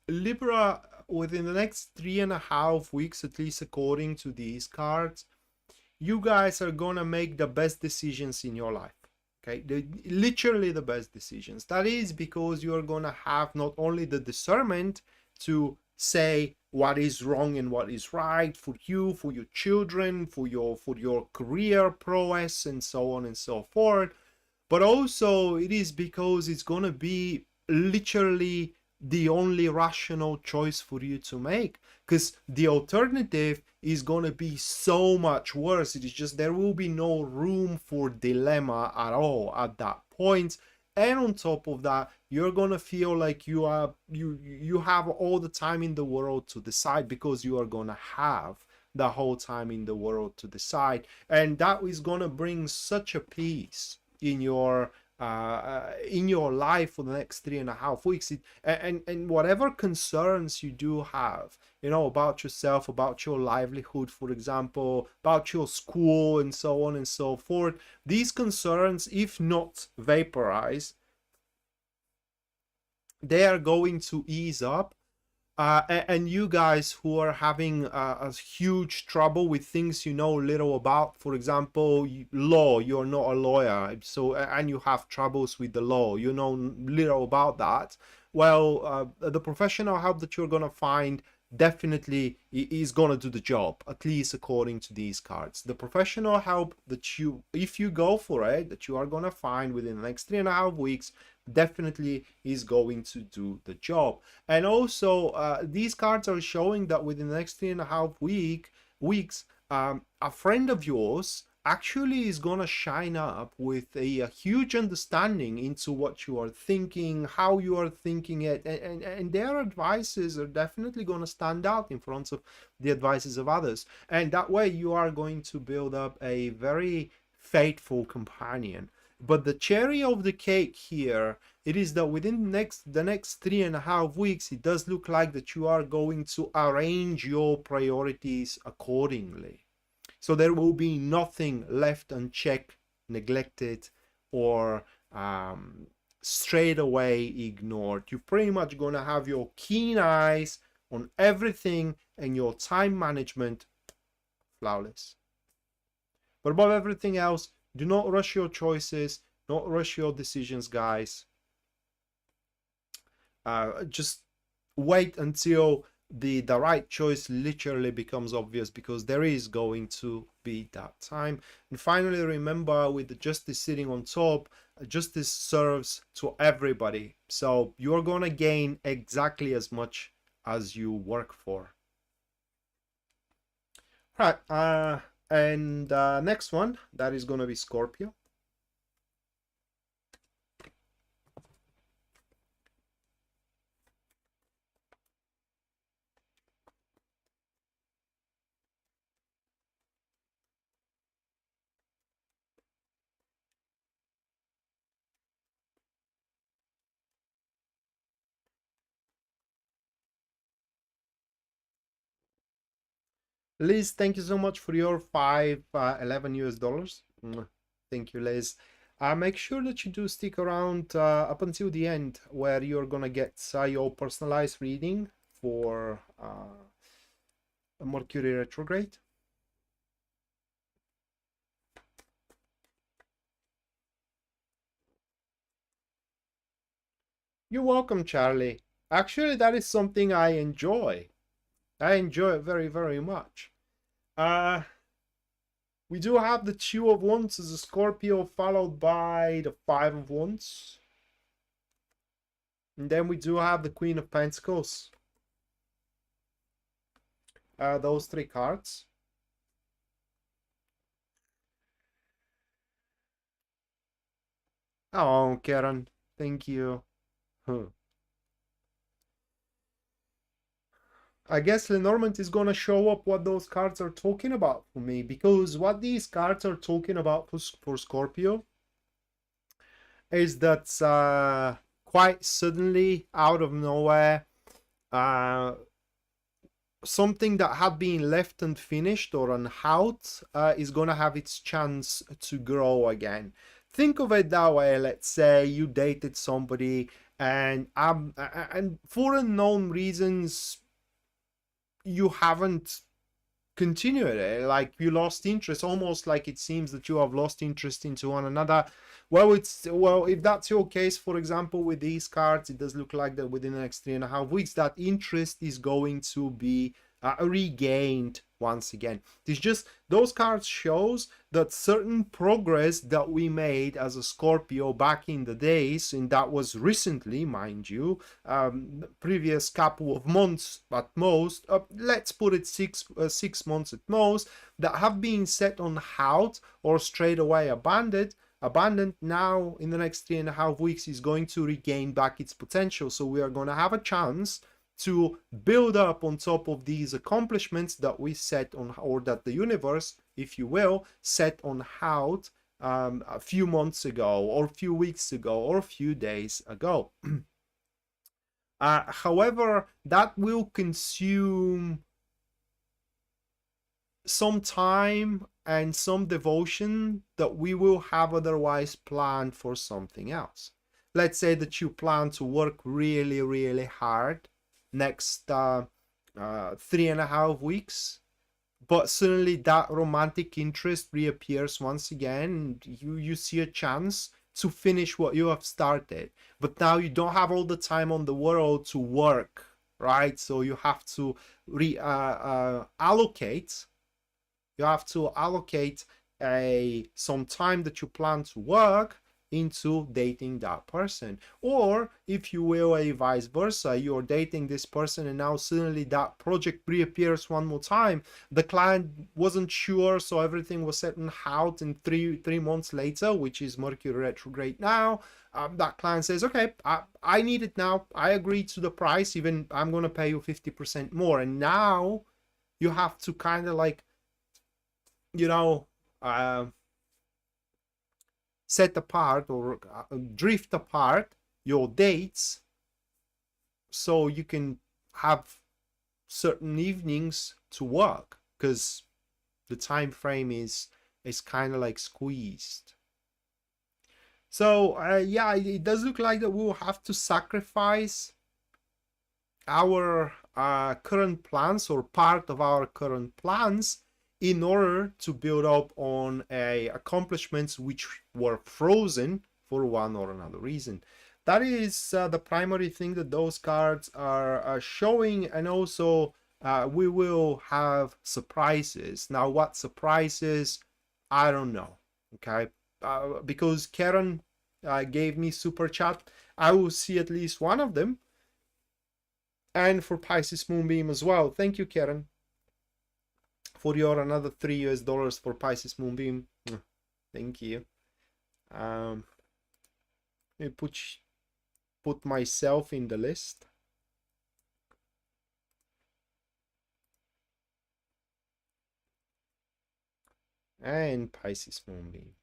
Libra, within the next 3.5 weeks, at least according to these cards, you guys are gonna make the best decisions in your life. Okay, literally the best decisions. That is because you're gonna have not only the discernment to say what is wrong and what is right for you, for your children, for your career prowess, and so on and so forth, but also it is because it's gonna be literally the only rational choice for you to make, because the alternative is going to be so much worse. It is just there will be no room for dilemma at all at that point. And on top of that, you're going to feel like you have all the time in the world to decide, because you are going to have the whole time in the world to decide, and that is going to bring such a peace in your life for the next 3.5 weeks. And whatever concerns you do have, about yourself, about your livelihood, for example, about your school, and so on and so forth, these concerns, if not vaporize, they are going to ease up. And you guys who are having a huge trouble with things you know little about, for example, law, you're not a lawyer, so, and you have troubles with the law, you know little about that, well, the professional help that you're gonna find definitely is gonna do the job, at least according to these cards. The professional help that you, if you go for it, that you are gonna find within the next 3.5 weeks, definitely is going to do the job. And also these cards are showing that within the next 3.5 weeks, a friend of yours actually is gonna shine up with a huge understanding into what you are thinking, how you are thinking it, and their advices are definitely gonna stand out in front of the advices of others. And that way you are going to build up a very faithful companion. But the cherry of the cake here, it is that within the next 3.5 weeks, it does look like that you are going to arrange your priorities accordingly. So there will be nothing left unchecked, neglected, or straight away ignored. You're pretty much going to have your keen eyes on everything, and your time management flawless. But above everything else, do not rush your choices, not rush your decisions, guys. Just wait until the right choice literally becomes obvious, because there is going to be that time. And finally, remember, with the justice sitting on top, justice serves to everybody, so you're gonna gain exactly as much as you work for. Right, and next one, that is gonna be Scorpio. Liz, thank you so much for your 511 US dollars. Thank you, Liz. Make sure that you do stick around up until the end, where you're gonna get your personalized reading for Mercury retrograde. You're welcome, Charlie. Actually, that is something I enjoy. I enjoy it very, very much. We do have the Two of Wands as a Scorpio, followed by the Five of Wands. And then we do have the Queen of Pentacles. Those three cards. Oh, Karen, thank you. I guess Lenormand is gonna show up what those cards are talking about for me, because what these cards are talking about for Scorpio is that quite suddenly, out of nowhere, something that had been left unfinished or unhoused is gonna have its chance to grow again. Think of it that way. Let's say you dated somebody and for unknown reasons you haven't continued it, like you lost interest, almost like it seems that you have lost interest into one another. Well, if that's your case, for example, with these cards, it does look like that within the next 3.5 weeks that interest is going to be regained once again. It's just those cards shows that certain progress that we made as a Scorpio back in the days, and that was recently, mind you, previous couple of months at most, let's put it 6 months at most, that have been set on hold or straight away abandoned, now in the next 3.5 weeks is going to regain back its potential. So we are going to have a chance to build up on top of these accomplishments that we set on, or that the universe, if you will, set on hold a few months ago, or a few weeks ago, or a few days ago. However, that will consume some time and some devotion that we will have otherwise planned for something else. Let's say that you plan to work really, really hard next 3.5 weeks, but suddenly that romantic interest reappears once again. You see a chance to finish what you have started, but now you don't have all the time on the world to work, right? So you have to allocate. You have to allocate some time that you plan to work into dating that person. Or if you will, a vice versa, you're dating this person and now suddenly that project reappears one more time. The client wasn't sure, so everything was set on hold, and three months later, which is Mercury retrograde now, that client says, okay, I need it now, I agree to the price, even I'm going to pay you 50% more. And now you have to kind of like, you know, set apart or drift apart your dates so you can have certain evenings to work, because the time frame is kind of like squeezed. So yeah, it does look like that we will have to sacrifice our current plans, or part of our current plans, in order to build up on accomplishments which were frozen for one or another reason. That is the primary thing that those cards are showing. And also we will have surprises. Now, what surprises, I don't know, okay? Because Karen gave me super chat, I will see at least one of them. And for Pisces Moonbeam as well. Thank you, Karen, for your another $3 for Pisces Moonbeam. Thank you. Let me put myself in the list. And Pisces Moonbeam.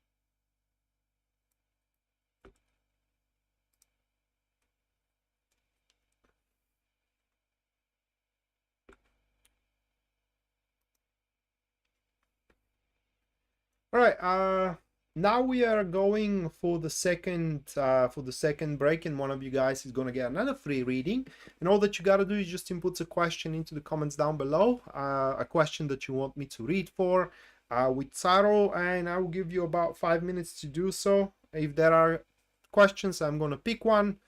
All right, now we are going for the second break, and one of you guys is gonna get another free reading. And all that you gotta do is just input a question into the comments down below, a question that you want me to read for with tarot, and I will give you about 5 minutes to do so. If there are questions, I'm gonna pick one.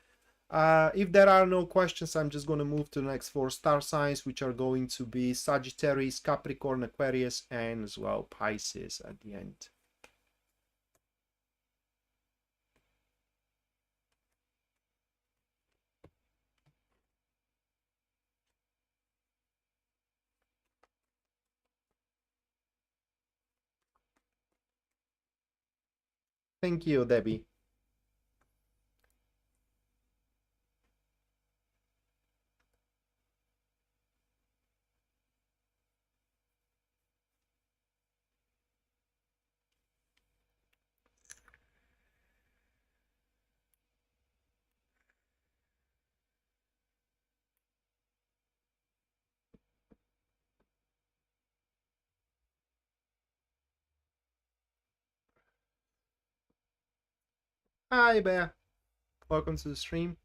If there are no questions, I'm just going to move to the next 4 star signs, which are going to be Sagittarius, Capricorn, Aquarius, and as well Pisces at the end. Thank you, Debbie. Hi, Bear. Welcome to the stream.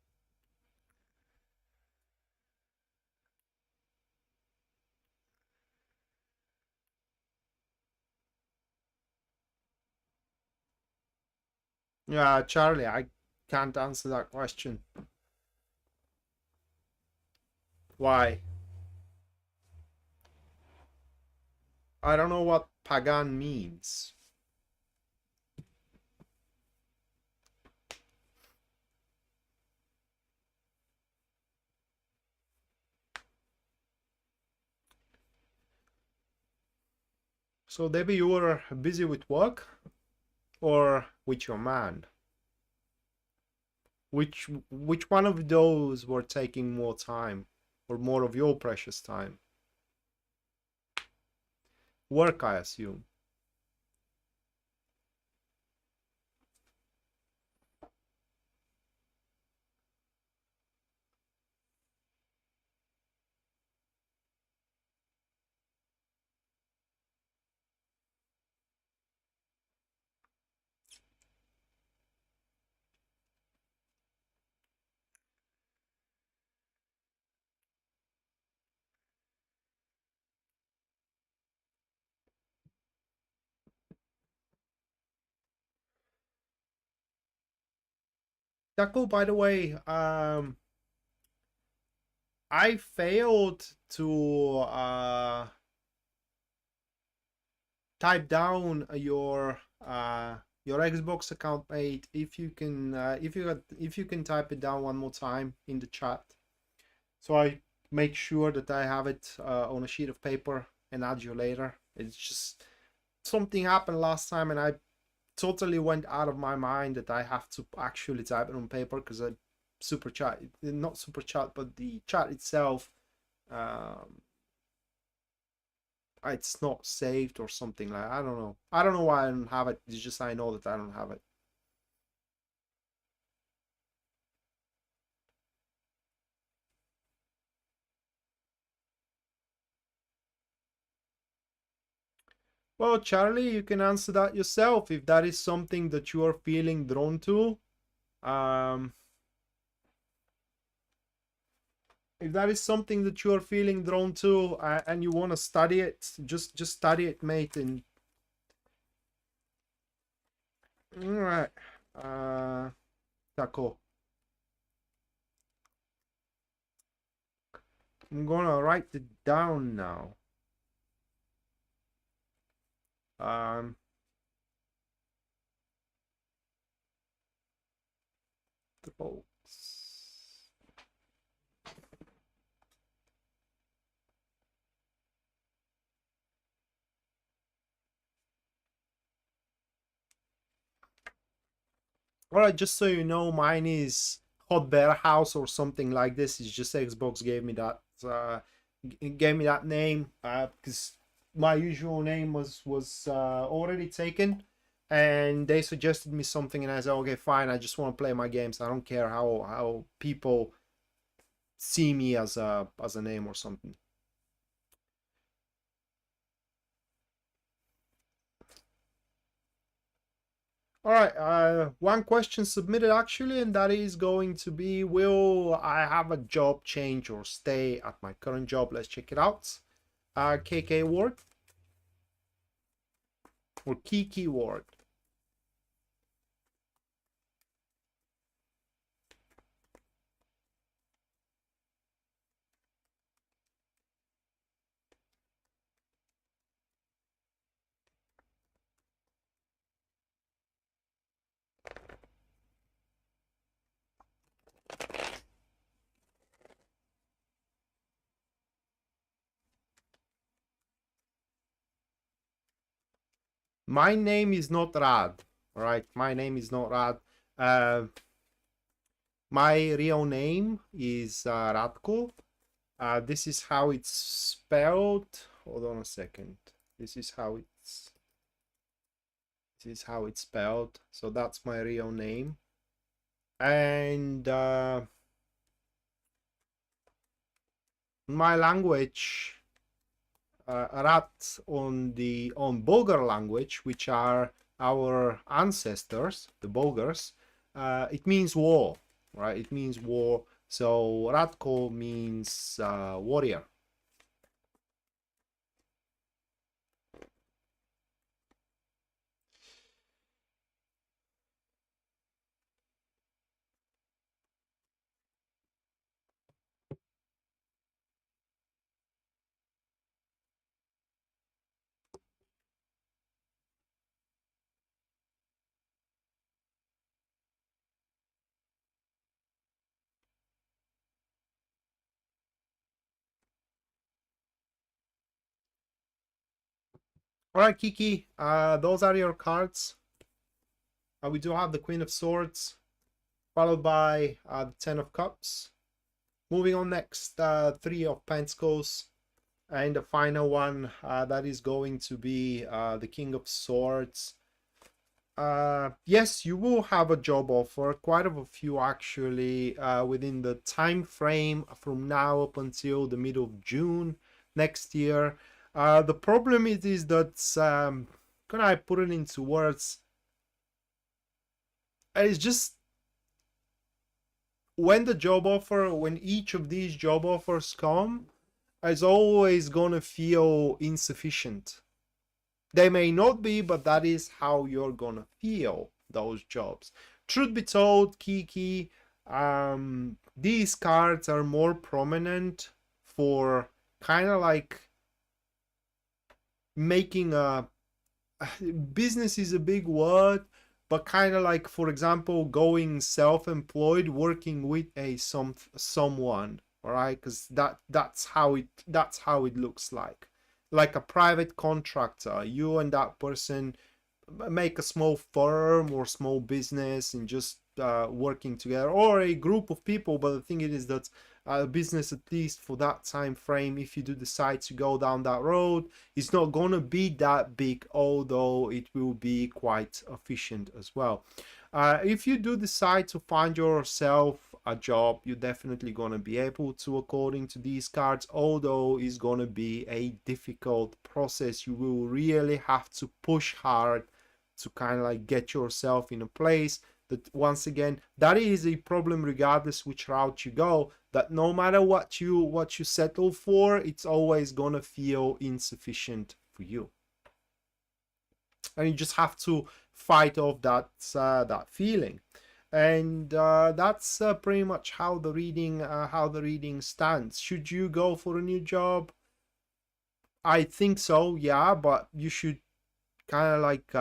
Yeah, Charlie, I can't answer that question. Why? I don't know what pagan means. So, Debbie, you were busy with work or with your man? Which one of those were taking more time or more of your precious time? Work, I assume. Taco, by the way, I failed to type down your Xbox account, mate. If you can, if you can type it down one more time in the chat, so I make sure that I have it on a sheet of paper and add you later. It's just something happened last time, and I totally went out of my mind that I have to actually type it on paper because I super chat, not super chat, but the chat itself, um, it's not saved or something like. I don't know. I don't know why I don't have it. It's just I know that I don't have it. Well, Charlie, you can answer that yourself if that is something that you are feeling drawn to. Um, if that is something that you are feeling drawn to and you want to study it, just study it, mate. And all right, Taco. I'm gonna write it down now. Um, the bolts. All right, just so you know, mine is Hot Bear House or something like this. It's just Xbox gave me that name because my usual name was already taken, and they suggested me something, and I said, okay, fine. I just want to play my games. I don't care how people see me as a name or something. All right, one question submitted actually, and that is going to be, will I have a job change or stay at my current job? Let's check it out. KK word or key word. My name is not Rad, all right? My name is not Rad. My real name is Radko. This is how it's spelled. Hold on a second. This is how it's spelled. So that's my real name. And my language, Rat on Bulgar language, which are our ancestors, the Bulgars, it means war, right? It means war. So Radko means warrior. All right, Kiki, those are your cards. We do have the Queen of Swords, followed by the Ten of Cups. Moving on next, Three of Pentacles, and the final one, that is going to be the King of Swords. Yes, you will have a job offer, quite a few actually, within the time frame from now up until the middle of June next year. The problem is that, can I put it into words? It's just when each of these job offers come, it's always gonna feel insufficient. They may not be, but that is how you're gonna feel those jobs. Truth be told, Kiki, these cards are more prominent for kind of like making a business is a big word, but kind of like, for example, going self-employed, working with someone, all right? Because that's how it looks like a private contractor. You and that person make a small firm or small business and just working together, or a group of people. But the thing is that business, at least for that time frame, if you do decide to go down that road, it's not gonna be that big, although it will be quite efficient as well. If you do decide to find yourself a job, you're definitely gonna be able to, according to these cards, although it's gonna be a difficult process. You will really have to push hard to kind of like get yourself in a place that, once again, that is a problem regardless which route you go, that no matter what you settle for, it's always gonna feel insufficient for you, and you just have to fight off that feeling. And that's pretty much how the reading stands. Should you go for a new job? I think so, yeah, but you should kind of like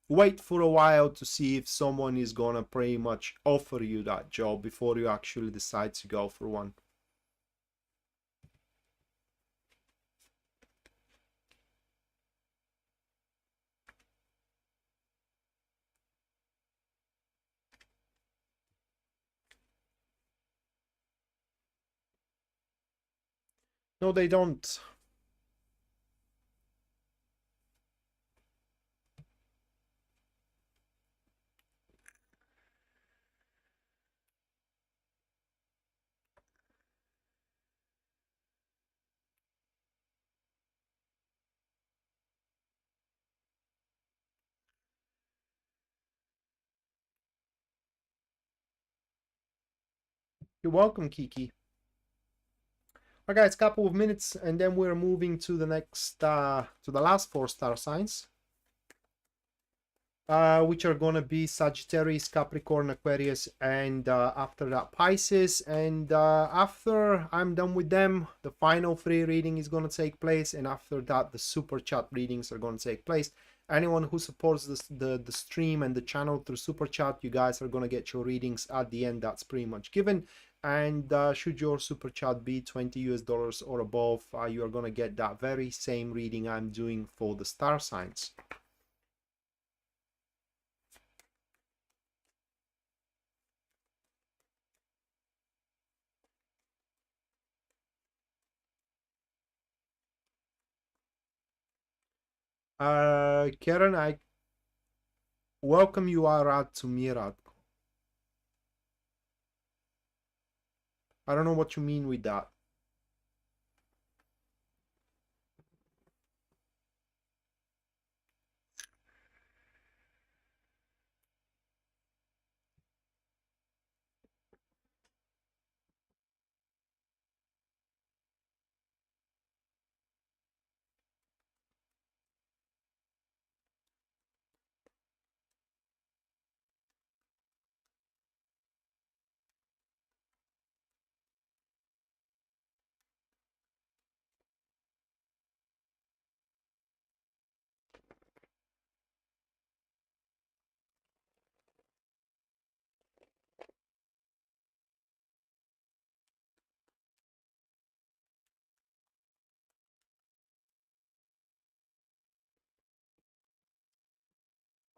wait for a while to see if someone is gonna pretty much offer you that job before you actually decide to go for one. No, they don't. You're welcome, Kiki. Okay, it's a couple of minutes, and then we're moving to the next, to the last 4 star signs, which are gonna be Sagittarius, Capricorn, Aquarius, and after that Pisces. And after I'm done with them, the final 3 reading is gonna take place, and after that the super chat readings are gonna take place. Anyone who supports the stream and the channel through super chat, you guys are gonna get your readings at the end. That's pretty much given. and should your super chat be $20 or above, you are going to get that very same reading I'm doing for the star signs. Karen, I welcome you are to me, Radko. I don't know what you mean with that.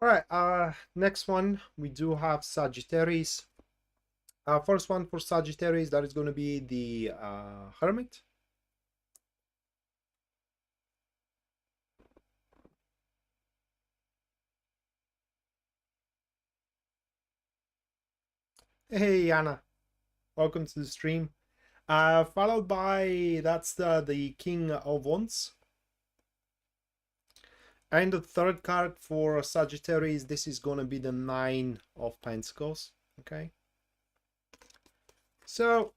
All right, next one, we do have Sagittarius. First one for Sagittarius, that is going to be the Hermit. Hey, Anna, welcome to the stream. Followed by, that's the King of Wands. And the third card for Sagittarius, this is going to be the Nine of Pentacles, okay? So,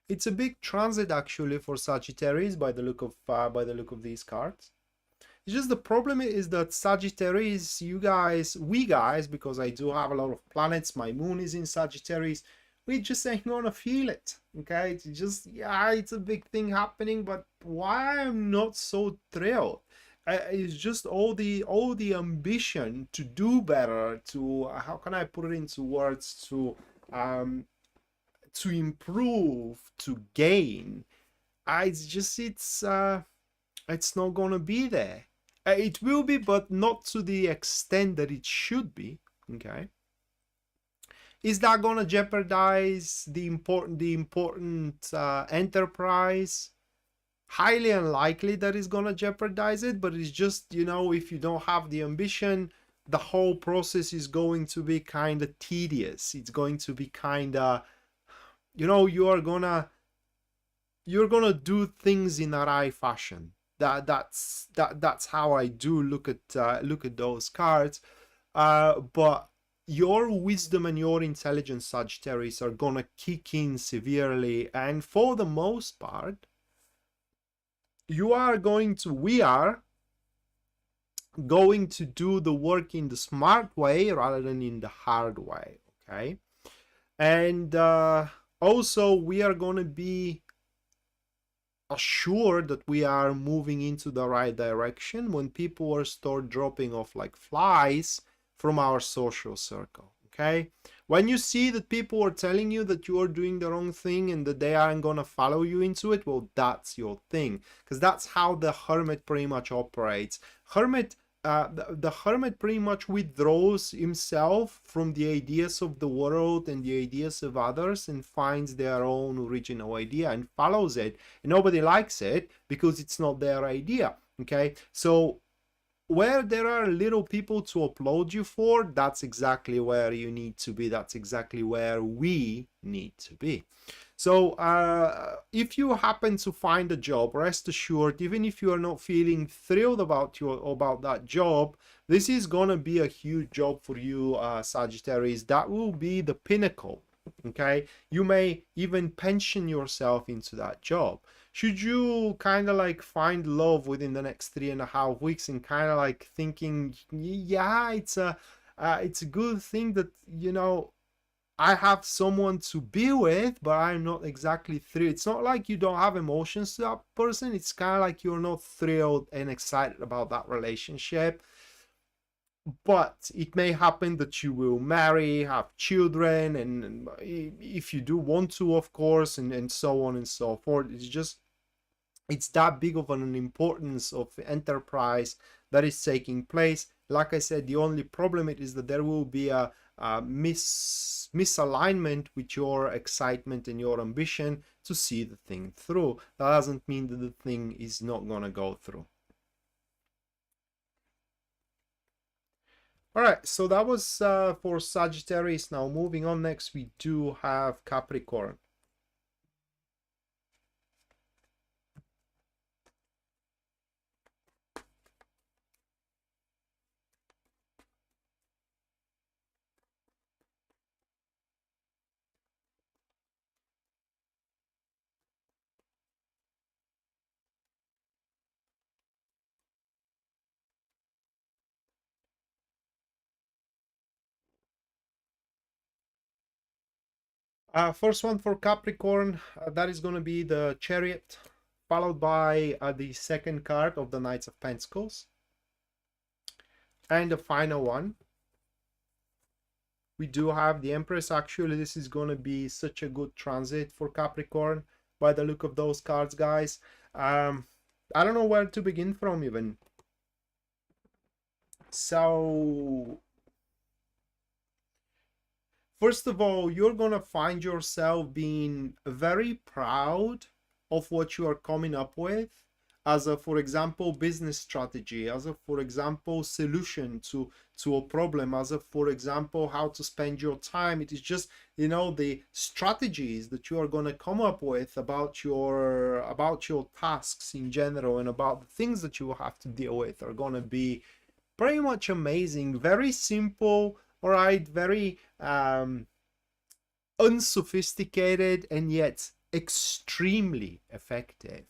it's a big transit actually for Sagittarius by the look of these cards. It's just the problem is that Sagittarius, you guys, we guys, because I do have a lot of planets, my moon is in Sagittarius, we just ain't gonna feel it, okay? It's just, yeah, it's a big thing happening, but why I'm not so thrilled? It's just all the ambition to do better, to how can I put it into words, to improve, to gain. It's not gonna be there. It will be, but not to the extent that it should be, okay? Is that gonna jeopardize the important enterprise? Highly unlikely that is gonna jeopardize it, but it's just, you know, if you don't have the ambition, the whole process is going to be kind of tedious. It's going to be kind of, you know, you're gonna do things in a right fashion. That's how I do look at those cards. But your wisdom and your intelligence, Sagittarius, are gonna kick in severely, and for the most part, we are going to do the work in the smart way rather than in the hard way, okay? And also, we are going to be assured that we are moving into the right direction when people are start dropping off like flies from our social circle, okay? When you see that people are telling you that you are doing the wrong thing and that they aren't gonna follow you into it, well, that's your thing, because that's how the Hermit pretty much operates. The Hermit pretty much withdraws himself from the ideas of the world and the ideas of others and finds their own original idea and follows it, and nobody likes it because it's not their idea, okay? So where there are little people to applaud you for, that's exactly where you need to be. That's exactly where we need to be. So if you happen to find a job, rest assured, even if you are not feeling thrilled about that job, this is gonna be a huge job for you, Sagittarius. That will be the pinnacle, okay? You may even pension yourself into that job. Should you kind of like find love within the next 3.5 weeks and kind of like thinking, yeah, it's a good thing that, you know, I have someone to be with, but I'm not exactly thrilled. It's not like you don't have emotions to that person. It's kind of like you're not thrilled and excited about that relationship. but it may happen that you will marry, have children, and if you do want to, of course, and so on and so forth. It's just, it's that big of an importance of enterprise that is taking place. Like I said, the only problem is that there will be a misalignment with your excitement and your ambition to see the thing through. That doesn't mean that the thing is not gonna go through. All right, so that was for Sagittarius. Now moving on, next we do have Capricorn. First one for Capricorn, that is going to be the Chariot, followed by the second card of the Knights of Pentacles. And the final one, we do have the Empress. Actually, this is going to be such a good transit for Capricorn by the look of those cards, guys. I don't know where to begin from even. So, first of all, you're going to find yourself being very proud of what you are coming up with as a, for example, business strategy, as a, for example, solution to a problem, as a, for example, how to spend your time. It is just, you know, the strategies that you are going to come up with about your tasks in general and about the things that you will have to deal with are going to be pretty much amazing. Very simple, all right, very unsophisticated and yet extremely effective.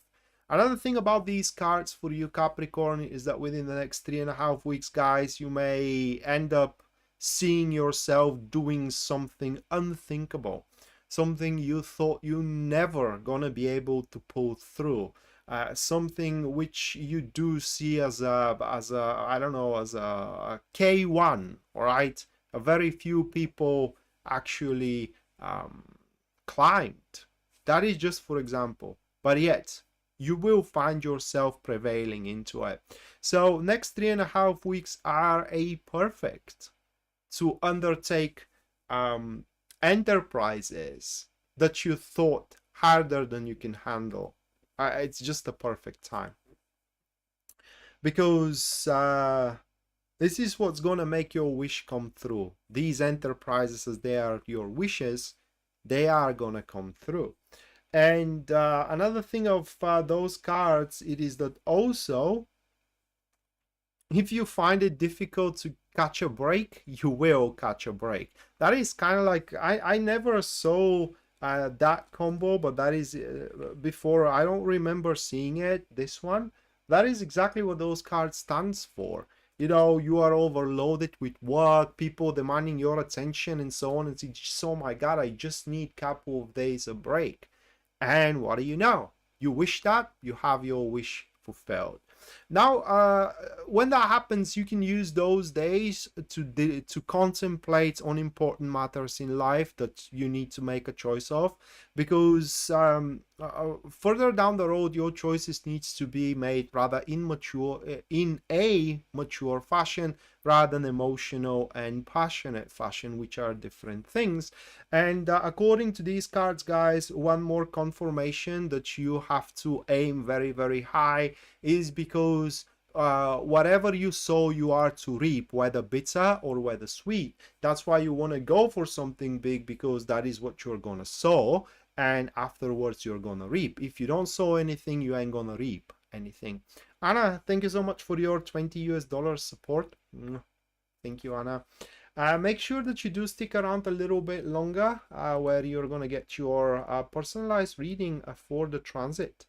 Another thing about these cards for you, Capricorn, is that within the next 3.5 weeks, guys, you may end up seeing yourself doing something unthinkable, something you thought you never gonna be able to pull through, something which you do see as a I don't know, as a K1, all right? A very few people actually climbed. That is just for example, but yet you will find yourself prevailing into it. So next 3.5 weeks are a perfect to undertake enterprises that you thought harder than you can handle. It's just a perfect time, because this is what's gonna make your wish come through. These enterprises, as they are your wishes, they are gonna come through. And another thing of those cards, it is that also, if you find it difficult to catch a break, you will catch a break. That is kind of like, I never saw that combo, but that is before. I don't remember seeing it, this one. That is exactly what those cards stands for. You know, you are overloaded with work, people demanding your attention and so on, and it's just, oh my god, I just need a couple of days of break. And what do you know? You wish that, you have your wish fulfilled. Now, when that happens, you can use those days to contemplate on important matters in life that you need to make a choice of, because further down the road, your choices needs to be made rather in a mature fashion rather than emotional and passionate fashion, which are different things. And according to these cards, guys, one more confirmation that you have to aim very, very high is because whatever you sow, you are to reap, whether bitter or whether sweet. That's why you want to go for something big, because that is what you're going to sow, and afterwards you're going to reap. If you don't sow anything, you ain't going to reap anything. Anna, thank you so much for your $20 support. Thank you, Anna. Make sure that you do stick around a little bit longer, where you're going to get your personalized reading for the transit.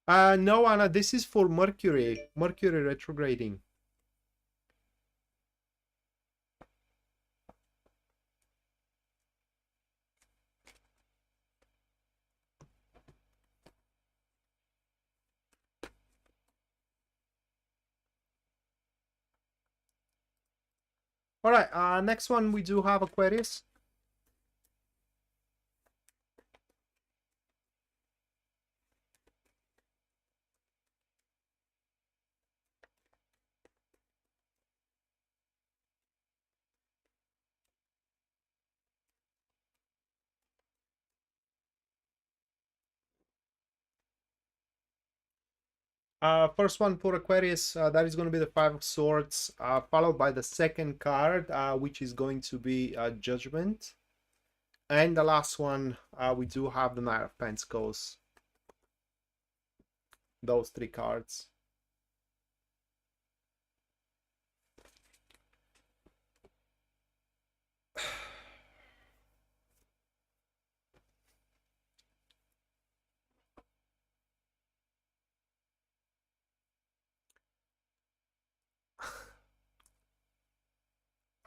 No, Anna, this is for Mercury retrograding. All right, next one we do have Aquarius. First one for Aquarius, that is going to be the Five of Swords, followed by the second card, which is going to be Judgment. And the last one, we do have the Knight of Pentacles. Those three cards.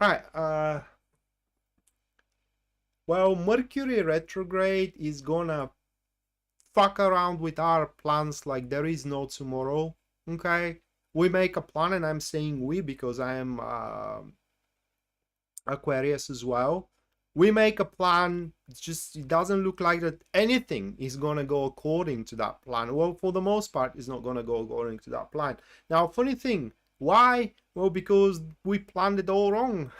All right. Well, Mercury retrograde is gonna fuck around with our plans like there is no tomorrow. Okay, we make a plan, and I'm saying we because I am Aquarius as well. We make a plan, it's just it doesn't look like that anything is gonna go according to that plan. Well, for the most part, it's not gonna go according to that plan. Now, funny thing, why? Well, because we planned it all wrong.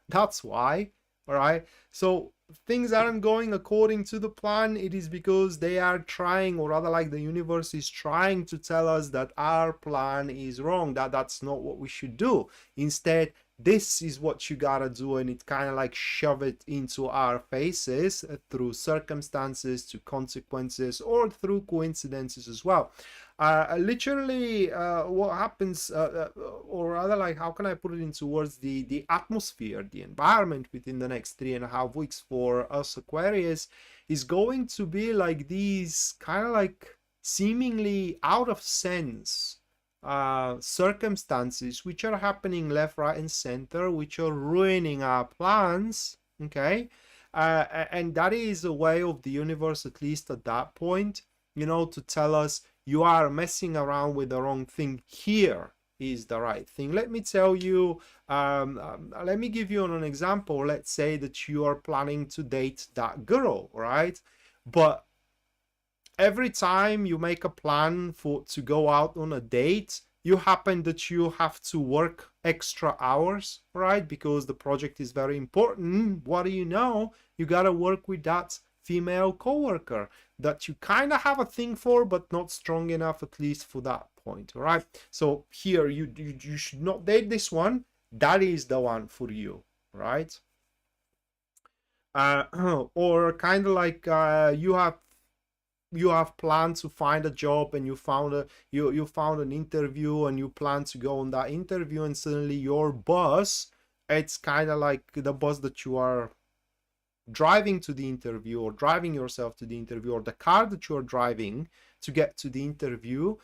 That's why. All right. So things aren't going according to the plan. It is because they are trying, or rather like the universe is trying to tell us that our plan is wrong, that that's not what we should do. Instead, this is what you gotta do, and it kind of like shove it into our faces through circumstances, to consequences, or through coincidences as well. Literally, what happens, or rather like, how can I put it into words, the atmosphere, the environment within the next 3.5 weeks for us Aquarius is going to be like these kind of like seemingly out of sense circumstances which are happening left, right, and center, which are ruining our plans. Okay, and that is a way of the universe, at least at that point, you know, to tell us you are messing around with the wrong thing. Here is the right thing. Let me tell you, let me give you an example. Let's say that you are planning to date that girl, right? But every time you make a plan to go out on a date, you happen that you have to work extra hours, right? Because the project is very important. What do you know? You gotta work with that female coworker that you kind of have a thing for, but not strong enough, at least for that point. All right. So here you should not date this one. That is the one for you, right? Or kind of like you have planned to find a job, and you found an interview, and you plan to go on that interview, and suddenly your boss, it's kind of like the boss that you are driving to the interview, or driving yourself to the interview, or the car that you're driving to get to the interview,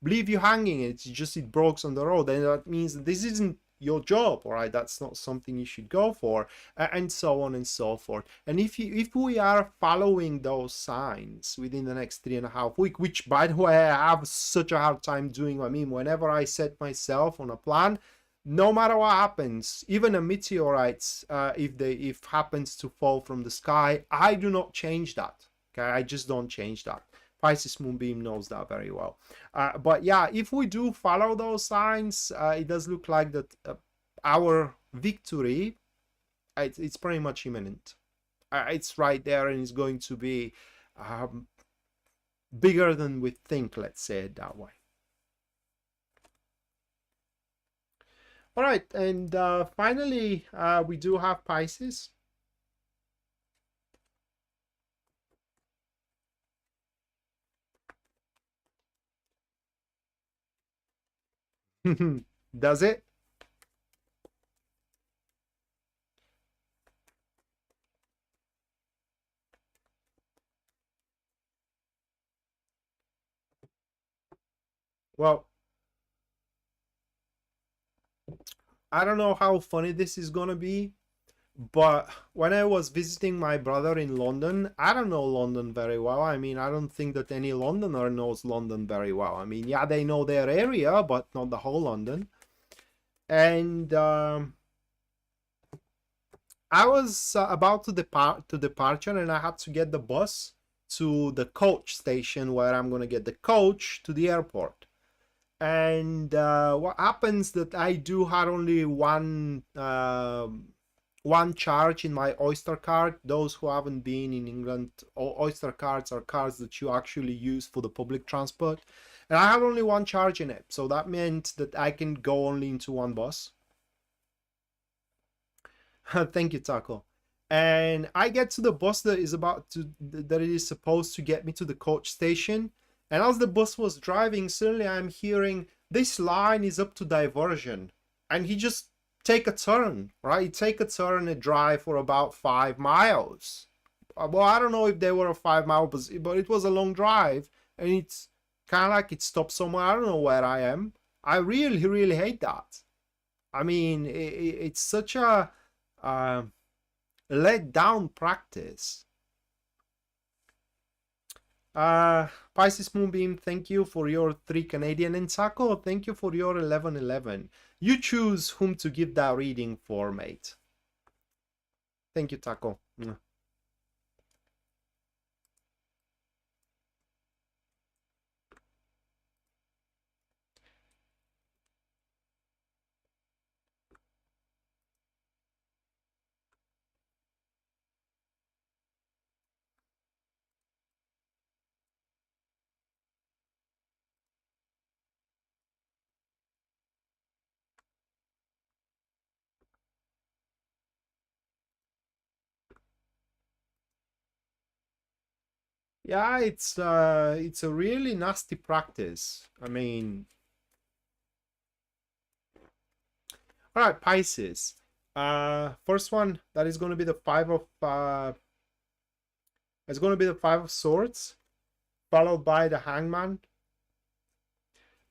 leave you hanging. It's just it breaks on the road, and that means that this isn't your job. All right, that's not something you should go for, and so on and so forth. And if we are following those signs within the next 3.5 weeks, which by the way I have such a hard time doing. I mean, whenever I set myself on a plan, no matter what happens, even a meteorite, if happens to fall from the sky, I do not change that. Okay, I just don't change that. Pisces Moonbeam knows that very well. But yeah, if we do follow those signs, it does look like that our victory, it's pretty much imminent. It's right there, and it's going to be bigger than we think. Let's say it that way. All right, and finally, we do have Pisces. Does it? Well, I don't know how funny this is gonna be, but when I was visiting my brother in London, I don't know London very well. I mean, I don't think that any Londoner knows London very well. I mean, yeah, they know their area, but not the whole London. And I was about to departure, and I had to get the bus to the coach station where I'm gonna get the coach to the airport. And what happens that I do have only one charge in my Oyster card. Those who haven't been in England, Oyster cards are cards that you actually use for the public transport, and I have only one charge in it, so that meant that I can go only into one bus. Thank you, Taco. And I get to the bus that it is supposed to get me to the coach station. And as the bus was driving, suddenly I'm hearing this line is up to diversion. And he just take a turn, right? He take a turn and drive for about 5 miles. Well, I don't know if they were a 5 mile, but it was a long drive. And it's kind of like it stopped somewhere. I don't know where I am. I really, really hate that. I mean, it's such a uh, let down practice. Pisces Moonbeam, thank you for your 3 Canadian. And Taco, thank you for your 1111. You choose whom to give that reading for, mate. Thank you, Taco. Yeah, it's a really nasty practice. I mean, all right, Pisces. First one, that is going to be the it's going to be the 5 of Swords, followed by the Hangman,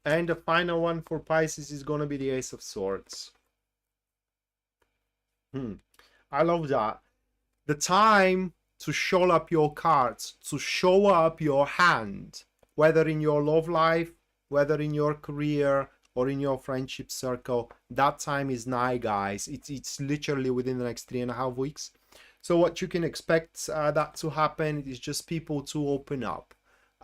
and the final one for Pisces is going to be the Ace of Swords. I love that. The time to show up your cards, to show up your hand, whether in your love life, whether in your career, or in your friendship circle, that time is nigh, guys. It's literally within the next 3.5 weeks. So what you can expect that to happen is just people to open up,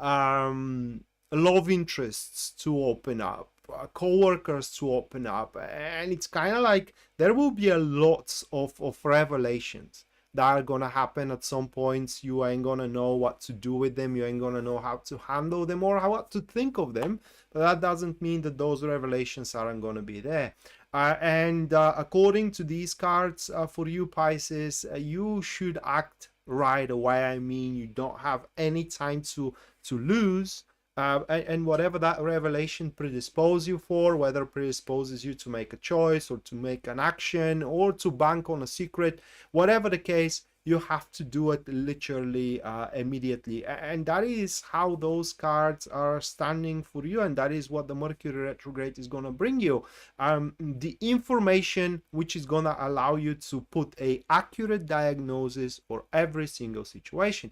love interests to open up, co-workers to open up, and it's kind of like there will be a lot of revelations that are gonna happen at some points. You ain't gonna know what to do with them, you ain't gonna know how to handle them or how to think of them, but that doesn't mean that those revelations aren't gonna be there. And according to these cards, for you Pisces, you should act right away. I mean, you don't have any time to lose. And whatever that revelation predisposes you for, whether predisposes you to make a choice or to make an action or to bank on a secret, whatever the case, you have to do it literally immediately. And that is how those cards are standing for you, and that is what the Mercury retrograde is going to bring you. The information which is going to allow you to put a accurate diagnosis for every single situation.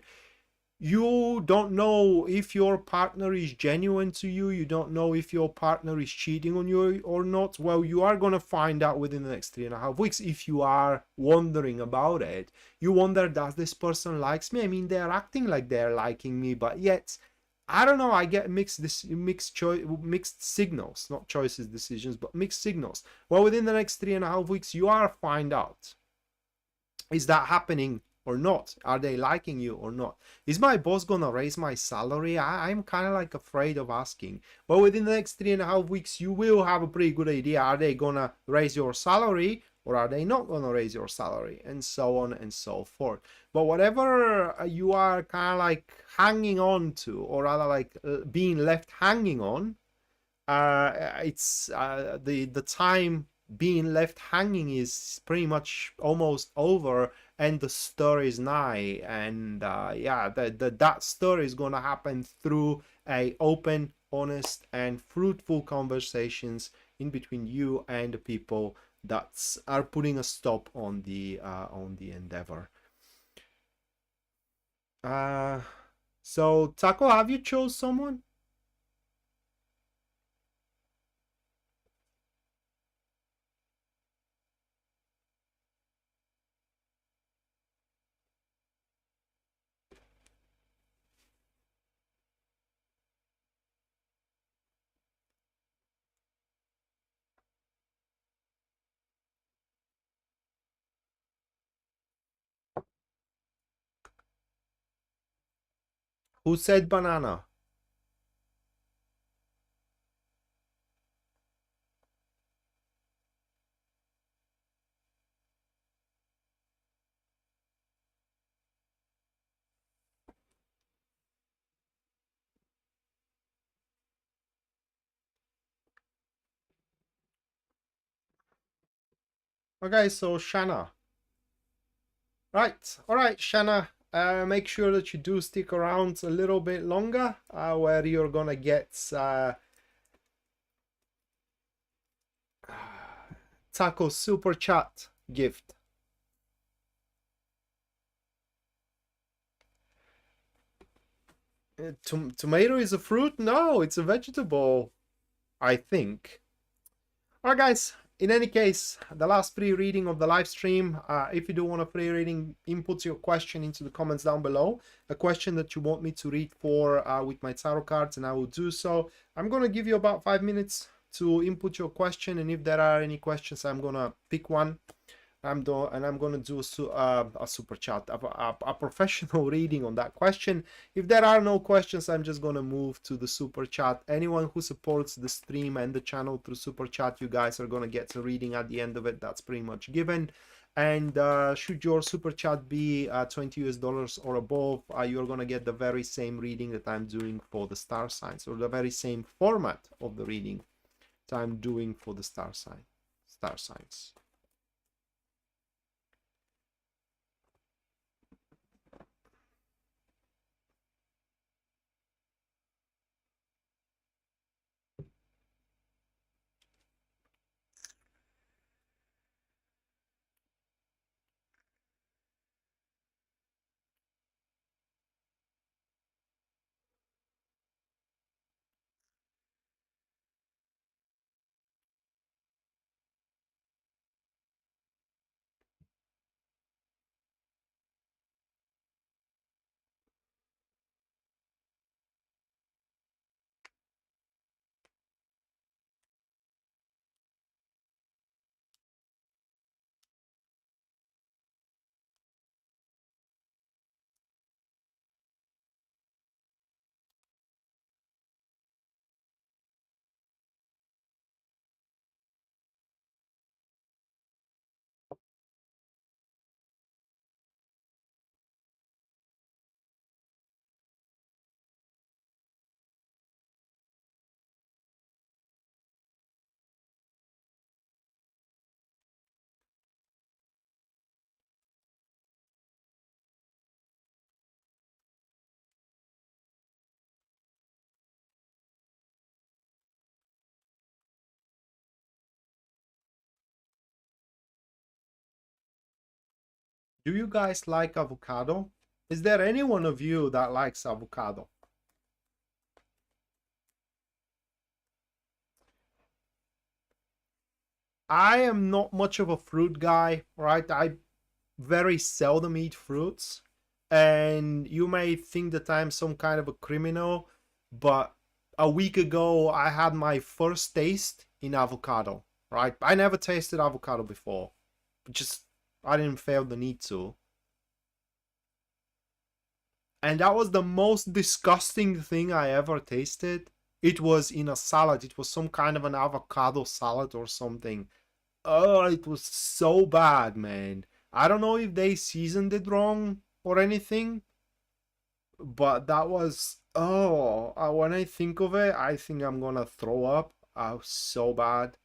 You don't know if your partner is genuine to you. You don't know if your partner is cheating on you or not. Well, you are going to find out within the next 3.5 weeks. If you are wondering about it, you wonder, does this person likes me? I mean, they're acting like they're liking me, but yet I don't know, I get mixed signals, not choices, decisions, but mixed signals. Well, within the next 3.5 weeks, you are find out, is that happening or not? Are they liking you or not? Is my boss gonna raise my salary? I'm kind of like afraid of asking. But within the next 3.5 weeks, you will have a pretty good idea. Are they gonna raise your salary or are they not gonna raise your salary? And so on and so forth. But whatever you are kind of like hanging on to, or rather like being left hanging on, it's the time being left hanging is pretty much almost over, and the story is nigh. And yeah, that story is gonna happen through a open, honest, and fruitful conversations in between you and the people that are putting a stop on the endeavor. So Taco, have you chose someone? Who said banana? Okay, so Shanna. Right, all right, Shanna. Make sure that you do stick around a little bit longer, where you're gonna get Taco Super Chat gift. Tomato is a fruit? No, it's a vegetable, I think. Alright guys, in any case, the last free reading of the live stream. If you do want a free reading, input your question into the comments down below. A question that you want me to read for with my tarot cards, and I will do so. I'm going to give you about 5 minutes to input your question, and if there are any questions, I'm going to pick one. I'm gonna do a super chat, a professional reading on that question. If there are no questions, I'm just gonna move to the super chat. Anyone who supports the stream and the channel through super chat, you guys are gonna get a reading at the end of it. That's pretty much given. And should your super chat be $20 or above, you're gonna get the very same reading that I'm doing for the star signs, or the very same format of the reading that I'm doing for the star signs. Do you guys like avocado? Is there any one of you that likes avocado? I am not much of a fruit guy, right? I very seldom eat fruits. And you may think that I'm some kind of a criminal, but a week ago I had my first taste in avocado, right? I never tasted avocado before. Just I didn't feel the need to. And that was the most disgusting thing I ever tasted. It was in a salad. It was some kind of an avocado salad or something. Oh, it was so bad, man. I don't know if they seasoned it wrong or anything, but that was, oh, when I think of it, I think I'm gonna throw up. So bad.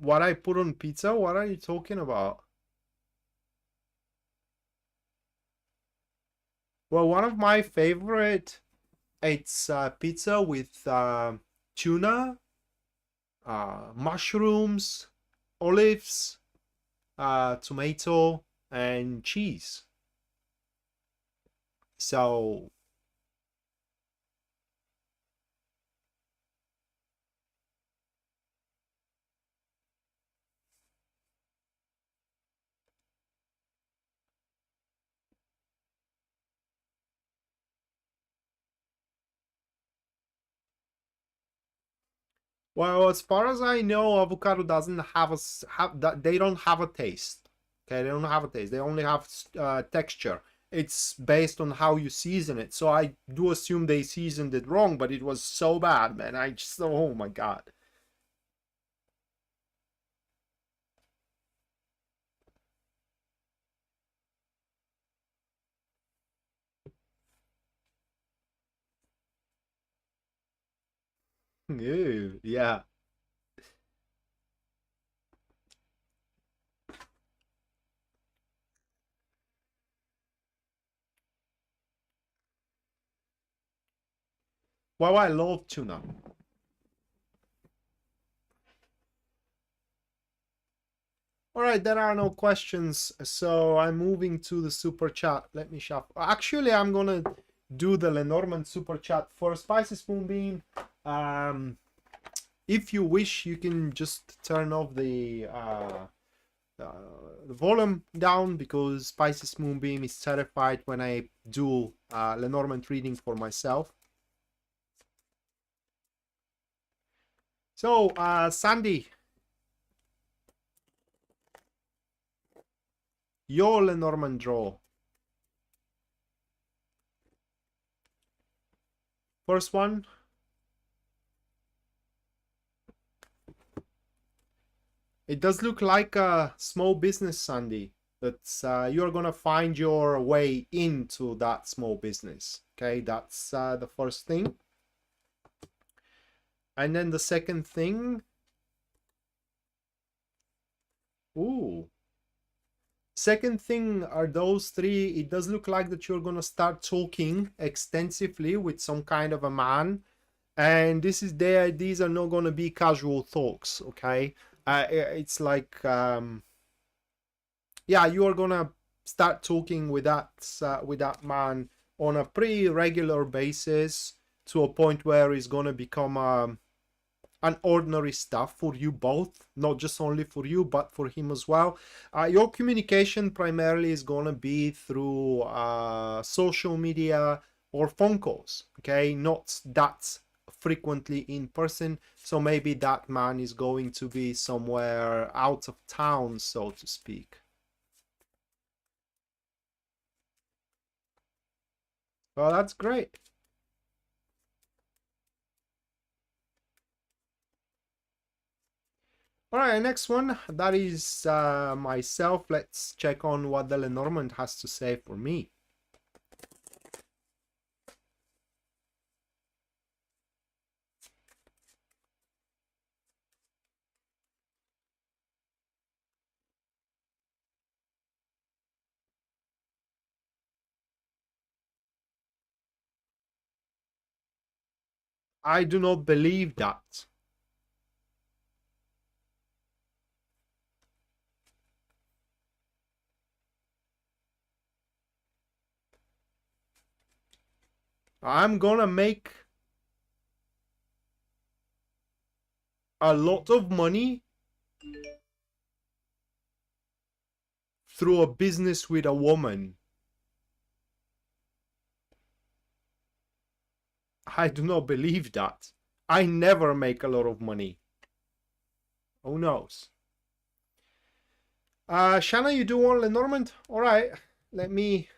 What I put on pizza? What are you talking about? Well, one of my favorite, it's pizza with tuna, mushrooms, olives, tomato, and cheese. So Well, as far as I know, avocado doesn't have that. They don't have a taste. Okay, they don't have a taste. They only have texture. It's based on how you season it. So I do assume they seasoned it wrong, but it was so bad, man. I just, oh my god. Ew, yeah. Well, I love tuna. All right, there are no questions, so I'm moving to the super chat. Let me shuffle. Actually, I'm gonna do the Lenormand super chat first. Pisces Moonbeam. If you wish, you can just turn off the volume down because Pisces Moonbeam is terrified when I do Lenormand reading for myself. So, Sandy, your Lenormand draw. First one. It does look like a small business, Sandy. That's you're gonna find your way into that small business. Okay, that's the first thing. And then the second thing. Ooh. Second thing are those three. It does look like that you're gonna start talking extensively with some kind of a man, and this is there. These are not gonna be casual talks. Okay, it's like yeah, you are gonna start talking with that man on a pretty regular basis to a point where it's gonna become an ordinary stuff for you both, not just only for you but for him as well. Your communication primarily is gonna be through social media or phone calls, okay, not that frequently in person. So maybe that man is going to be somewhere out of town, so to speak. Well, that's great. All right, next one. That is myself. Let's check on what the Lenormand has to say for me. I do not believe that. I'm gonna make a lot of money through a business with a woman. I do not believe that. I never make a lot of money. Who knows? Shanna, you do want Lenormand? All right, let me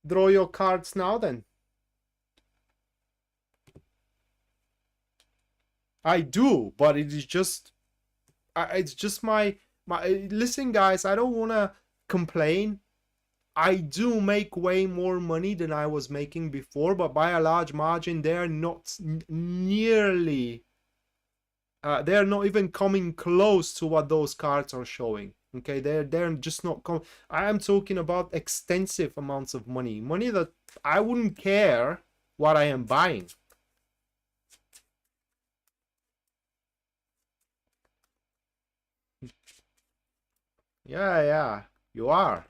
draw your cards now then. I do, but it is just it's just my listen guys, I don't want to complain. I do make way more money than I was making before, but by a large margin they're not nearly they're not even coming close to what those cards are showing. Okay, they're just not I am talking about extensive amounts of money that I wouldn't care what I am buying. Yeah, you are.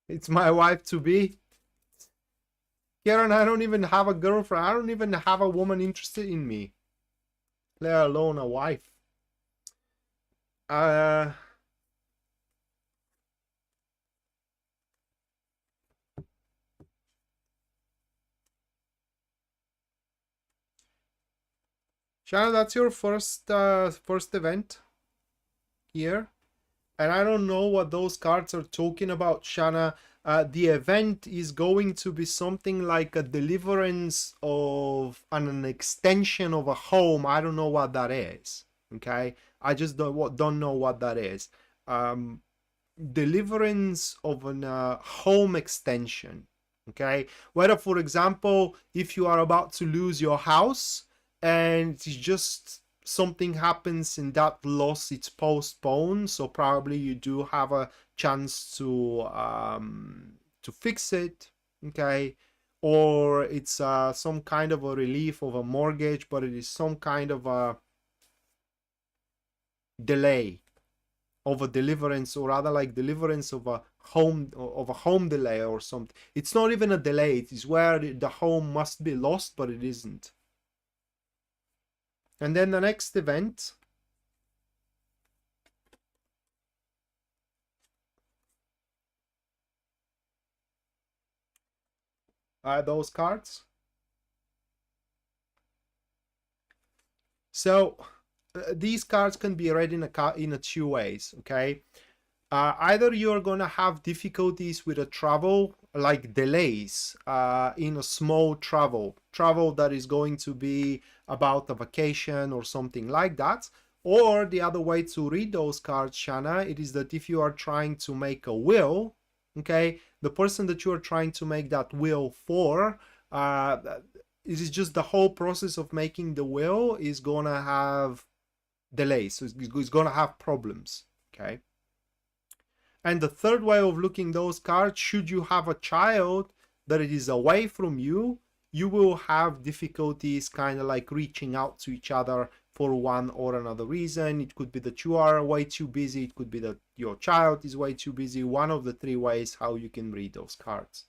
It's my wife to be. Karen, I don't even have a girlfriend. I don't even have a woman interested in me, let alone a wife. Uh, Shanna, that's your first event here. And I don't know what those cards are talking about, Shanna. The event is going to be something like a deliverance of an extension of a home. I don't know what that is. Okay, I just don't know what that is. Deliverance of an home extension. Okay, whether, for example, if you are about to lose your house and it's just something happens and that loss it's postponed, so probably you do have a chance to fix it. Okay, or it's some kind of a relief of a mortgage, but it is some kind of a delay of a deliverance, or rather like deliverance of a home delay or something. It's not even a delay, it is where the home must be lost, but it isn't. And then the next event, those cards. So these cards can be read in a two ways. Okay, either you're gonna have difficulties with a travel, like delays in a small travel that is going to be about a vacation or something like that. Or the other way to read those cards, Shanna, it is that if you are trying to make a will, okay, the person that you are trying to make that will for, it is just the whole process of making the will is gonna have delays, so it's gonna have problems. Okay. And the third way of looking those cards, should you have a child that it is away from you, you will have difficulties kind of like reaching out to each other for one or another reason. It could be that you are way too busy. It could be that your child is way too busy. One of the three ways how you can read those cards.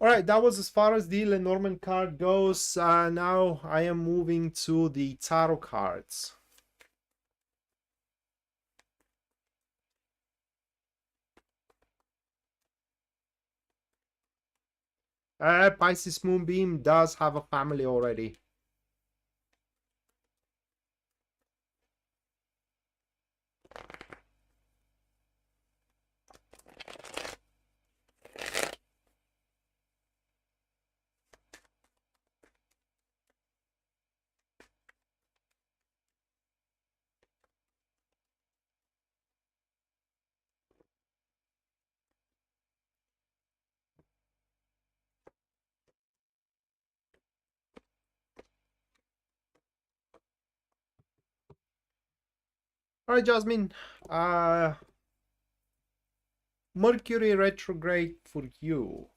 All right, that was as far as the Lenormand card goes. Now I am moving to the tarot cards. Pisces Moonbeam does have a family already. All right, Jasmine. Mercury retrograde for you.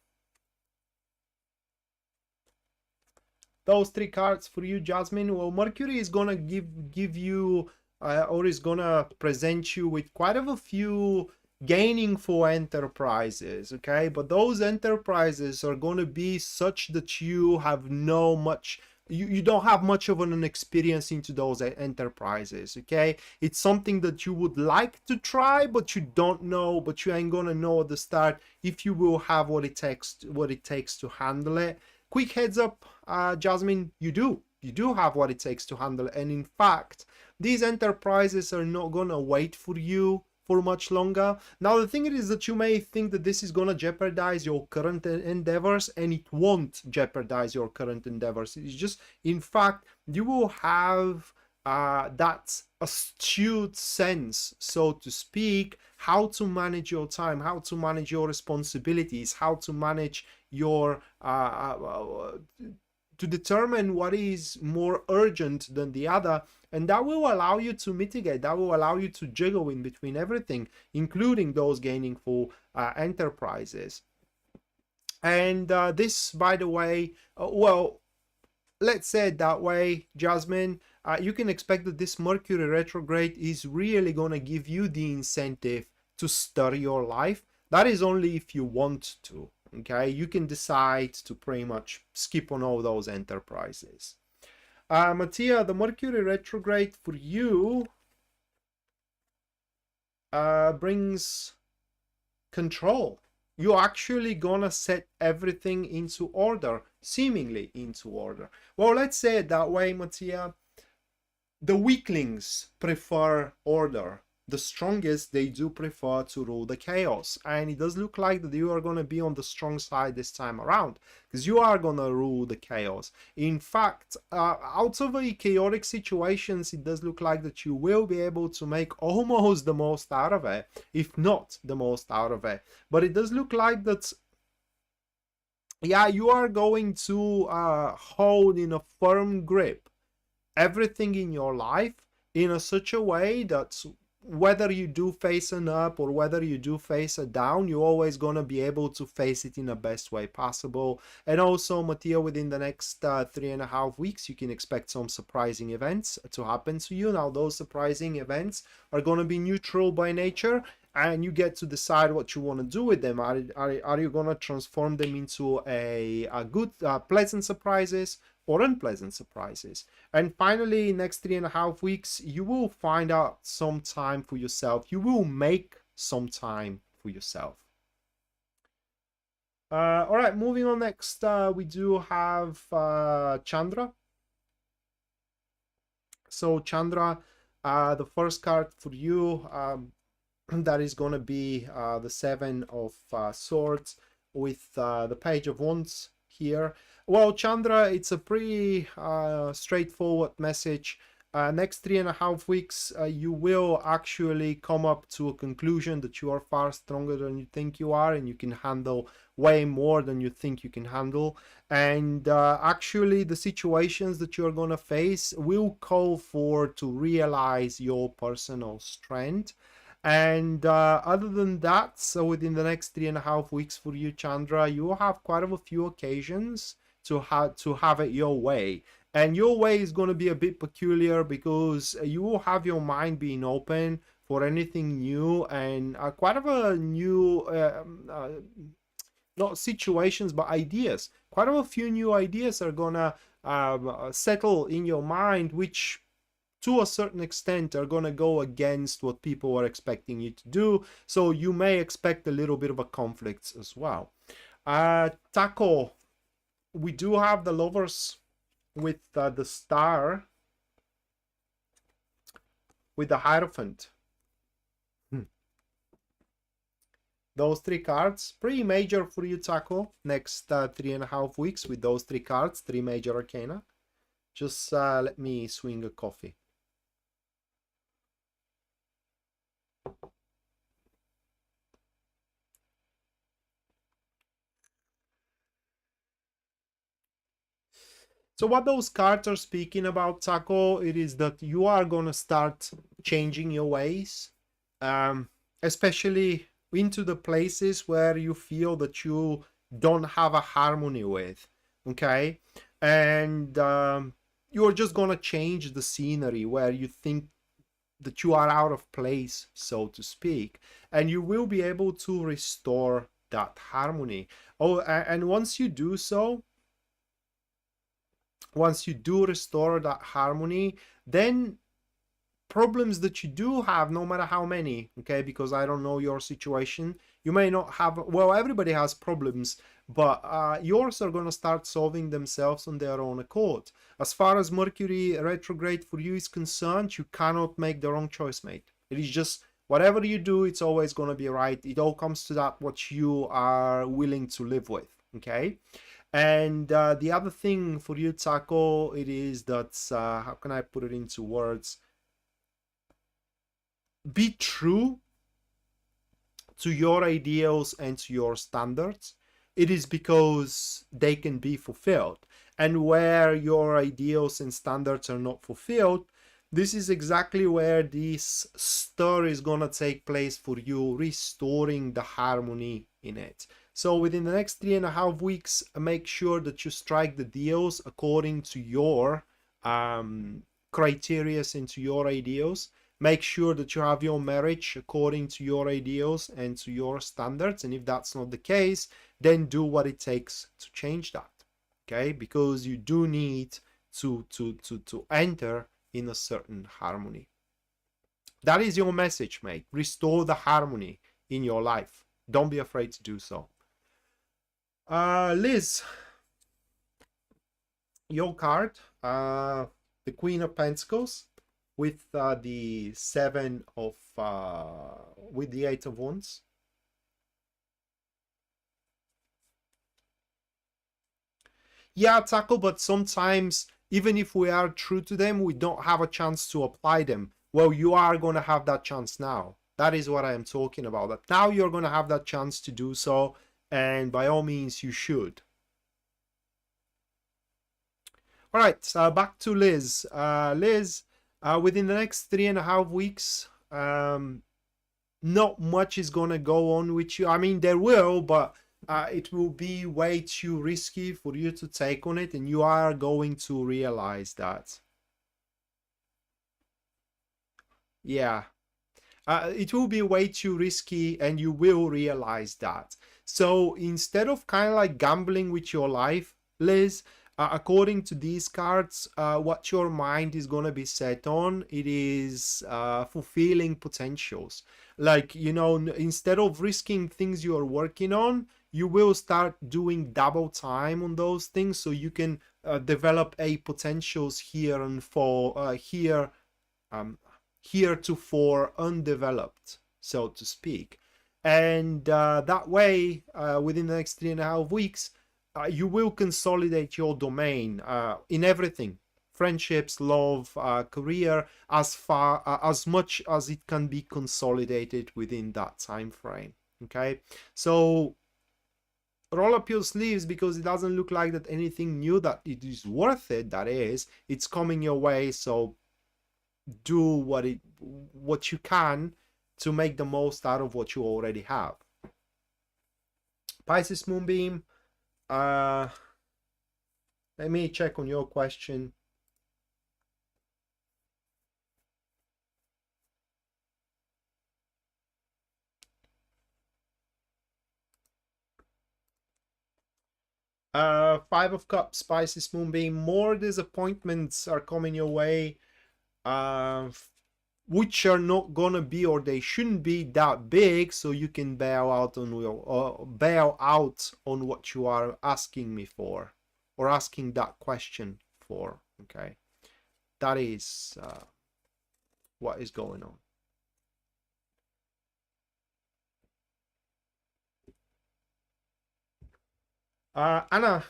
Those three cards for you, Jasmine. Well, Mercury is gonna give you or is gonna present you with quite of a few gaining for enterprises. Okay, but those enterprises are gonna be such that you have no much. You don't have much of an experience into those enterprises. Okay, it's something that you would like to try, but you don't know, but you ain't gonna know at the start if you will have what it takes to handle it. Quick heads up, Jasmine, you do have what it takes to handle it. And in fact, these enterprises are not gonna wait for you for much longer. Now, the thing is that you may think that this is gonna jeopardize your current endeavors, and it won't jeopardize your current endeavors. It's just, in fact, you will have that astute sense, so to speak, how to manage your time, how to manage your responsibilities, how to manage your to determine what is more urgent than the other, and that will allow you to mitigate, that will allow you to juggle in between everything, including those gaining for enterprises. And this, by the way, well, let's say it that way, Jasmine, you can expect that this Mercury retrograde is really going to give you the incentive to stir your life. That is only if you want to. Okay, you can decide to pretty much skip on all those enterprises. Mattia, the Mercury retrograde for you brings control. You're actually gonna set everything into order. seemingly into order. Well, let's say it that way, Mattia. The weaklings prefer order. The strongest, they do prefer to rule the chaos. And it does look like that you are going to be on the strong side this time around, because you are going to rule the chaos. In fact, out of the chaotic situations, it does look like that you will be able to make almost the most out of it, if not the most out of it. But it does look like that, yeah, you are going to hold in a firm grip everything in your life in such a way that whether you do face an up or whether you do face a down, you're always going to be able to face it in the best way possible. And also, Mattia, within the next 3.5 weeks, you can expect some surprising events to happen to you. Now, those surprising events are going to be neutral by nature, and you get to decide what you want to do with them. Are you going to transform them into a good, pleasant surprises, or unpleasant surprises? And finally, next 3.5 weeks, you will find out some time for yourself. You will make some time for yourself. All right, moving on. Next, we do have Chandra. So Chandra, the first card for you, that is going to be the Seven of Swords with the Page of Wands here. Well, Chandra, it's a pretty straightforward message. Next 3.5 weeks, you will actually come up to a conclusion that you are far stronger than you think you are, and you can handle way more than you think you can handle. And actually, the situations that you're going to face will call for to realize your personal strength. And other than that, so within the next 3.5 weeks for you, Chandra, you will have quite a few occasions to have it your way. And your way is going to be a bit peculiar because you will have your mind being open for anything new, and quite of a new, not situations, but ideas. Quite of a few new ideas are going to settle in your mind, which to a certain extent are going to go against what people are expecting you to do. So you may expect a little bit of a conflict as well. Taco, we do have the Lovers with the Star, with the Hierophant. Those three cards, pretty major for you, Taco. Next 3.5 weeks with those three cards, three major arcana. Just let me swing a coffee. So what those cards are speaking about, Taco, it is that you are going to start changing your ways, especially into the places where you feel that you don't have a harmony with, okay? And you're just going to change the scenery where you think that you are out of place, so to speak, and you will be able to restore that harmony. Oh, and once you do so, once you do restore that harmony, then problems that you do have, no matter how many, okay, because I don't know your situation, you may not have, well, everybody has problems, but yours are going to start solving themselves on their own accord. As far as Mercury retrograde for you is concerned, you cannot make the wrong choice, mate. It is just whatever you do, it's always going to be right. It all comes to that what you are willing to live with, okay? And the other thing for you, Taco, it is that, how can I put it into words? Be true to your ideals and to your standards. It is because they can be fulfilled. And where your ideals and standards are not fulfilled, this is exactly where this stir is going to take place for you, restoring the harmony in it. So within the next 3.5 weeks, make sure that you strike the deals according to your criteria and to your ideals. Make sure that you have your marriage according to your ideals and to your standards. And if that's not the case, then do what it takes to change that. Okay, because you do need to enter in a certain harmony. That is your message, mate. Restore the harmony in your life. Don't be afraid to do so. Liz, your card, the Queen of Pentacles, with the Seven of, with the Eight of Wands. Yeah, tackle, but sometimes even if we are true to them, we don't have a chance to apply them. Well, you are going to have that chance now. That is what I am talking about. That now you're going to have that chance to do so, and by all means, you should. All right, back to Liz. Liz, within the next 3.5 weeks, not much is going to go on with you. I mean, there will, but it will be way too risky for you to take on it, and you are going to realize that. Yeah, it will be way too risky, and you will realize that. So instead of kind of like gambling with your life, Liz, according to these cards, what your mind is going to be set on, it is fulfilling potentials. Like, you know, instead of risking things you are working on, you will start doing double time on those things, so you can develop a potentials here and for heretofore undeveloped, so to speak. And that way, within the next 3.5 weeks, you will consolidate your domain in everything: friendships, love, career, as much as it can be consolidated within that time frame. Okay, so roll up your sleeves, because it doesn't look like that anything new that it is worth it, that is, it's coming your way. So do what you can to make the most out of what you already have. Pisces Moonbeam, let me check on your question. Five of Cups, Pisces Moonbeam, more disappointments are coming your way, which are not gonna be, or they shouldn't be that big, so you can bail out on what you are asking me for, or asking that question for. Okay, that is what is going on. Anna,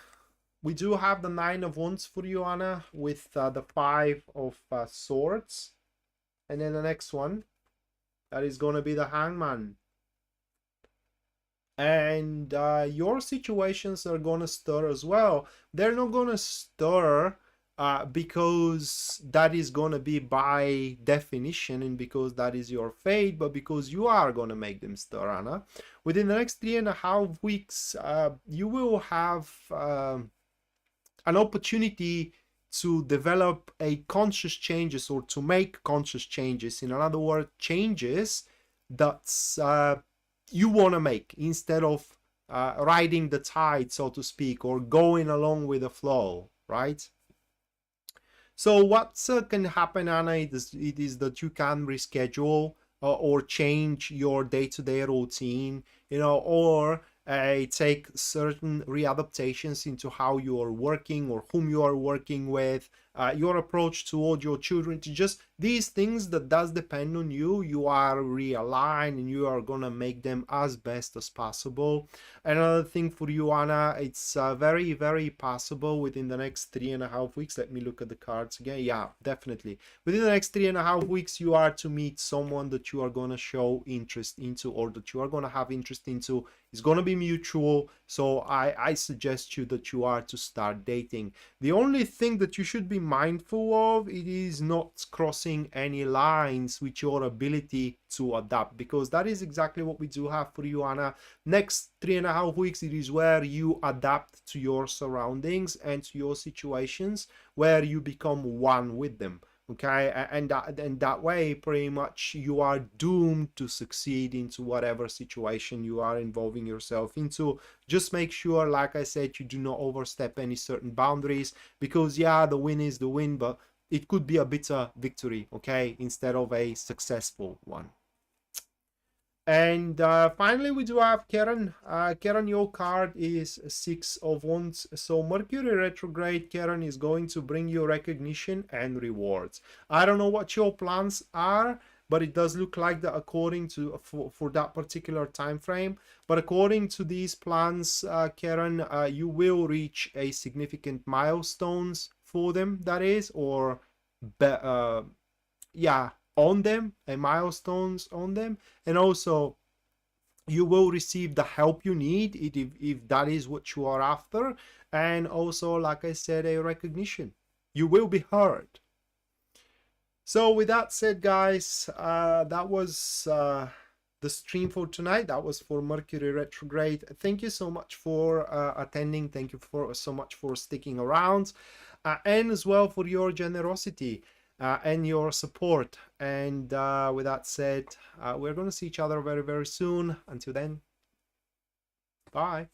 we do have the Nine of Wands for you, Anna, with the Five of Swords. And then the next one, that is going to be the Hangman. And your situations are going to stir as well. They're not going to stir because that is going to be by definition, and because that is your fate, but because you are going to make them stir, Anna. Within the next 3.5 weeks, you will have an opportunity to develop a conscious changes, or to make conscious changes. In other words, changes that you want to make, instead of riding the tide, so to speak, or going along with the flow, right? So what can happen, Anna, it is that you can reschedule or change your day-to-day routine, you know, or take certain readaptations into how you are working, or whom you are working with, your approach toward your children. To just these things that does depend on you, you are realigned, and you are gonna make them as best as possible. Another thing for you, Anna, it's very, very possible within the next 3.5 weeks. Let me look at the cards again. Yeah, definitely. Within the next 3.5 weeks, you are to meet someone that you are going to show interest into, or that you are going to have interest into. It's going to be mutual. So I suggest you that you are to start dating. The only thing that you should be mindful of, it is not crossing any lines with your ability to adapt, because that is exactly what we do have for you, Anna. Next 3.5 weeks, it is where you adapt to your surroundings and to your situations, where you become one with them. Okay, and that way, pretty much, you are doomed to succeed into whatever situation you are involving yourself into. Just make sure, like I said, you do not overstep any certain boundaries, because yeah, the win is the win, but it could be a bitter victory, okay, instead of a successful one. And finally, we do have Karen. Karen, your card is Six of Wands. So Mercury retrograde, Karen, is going to bring you recognition and rewards. I don't know what your plans are, but it does look like that according to for that particular time frame. But according to these plans, Karen, you will reach a significant milestones for them. That is, or yeah, on them, and milestones on them, and also you will receive the help you need if that is what you are after, and also, like I said, a recognition. You will be heard. So with that said, guys, that was the stream for tonight. That was for Mercury retrograde. Thank you so much for attending. Thank you so much for sticking around, and as well for your generosity and your support. And with that said, we're going to see each other very, very soon. Until then, bye.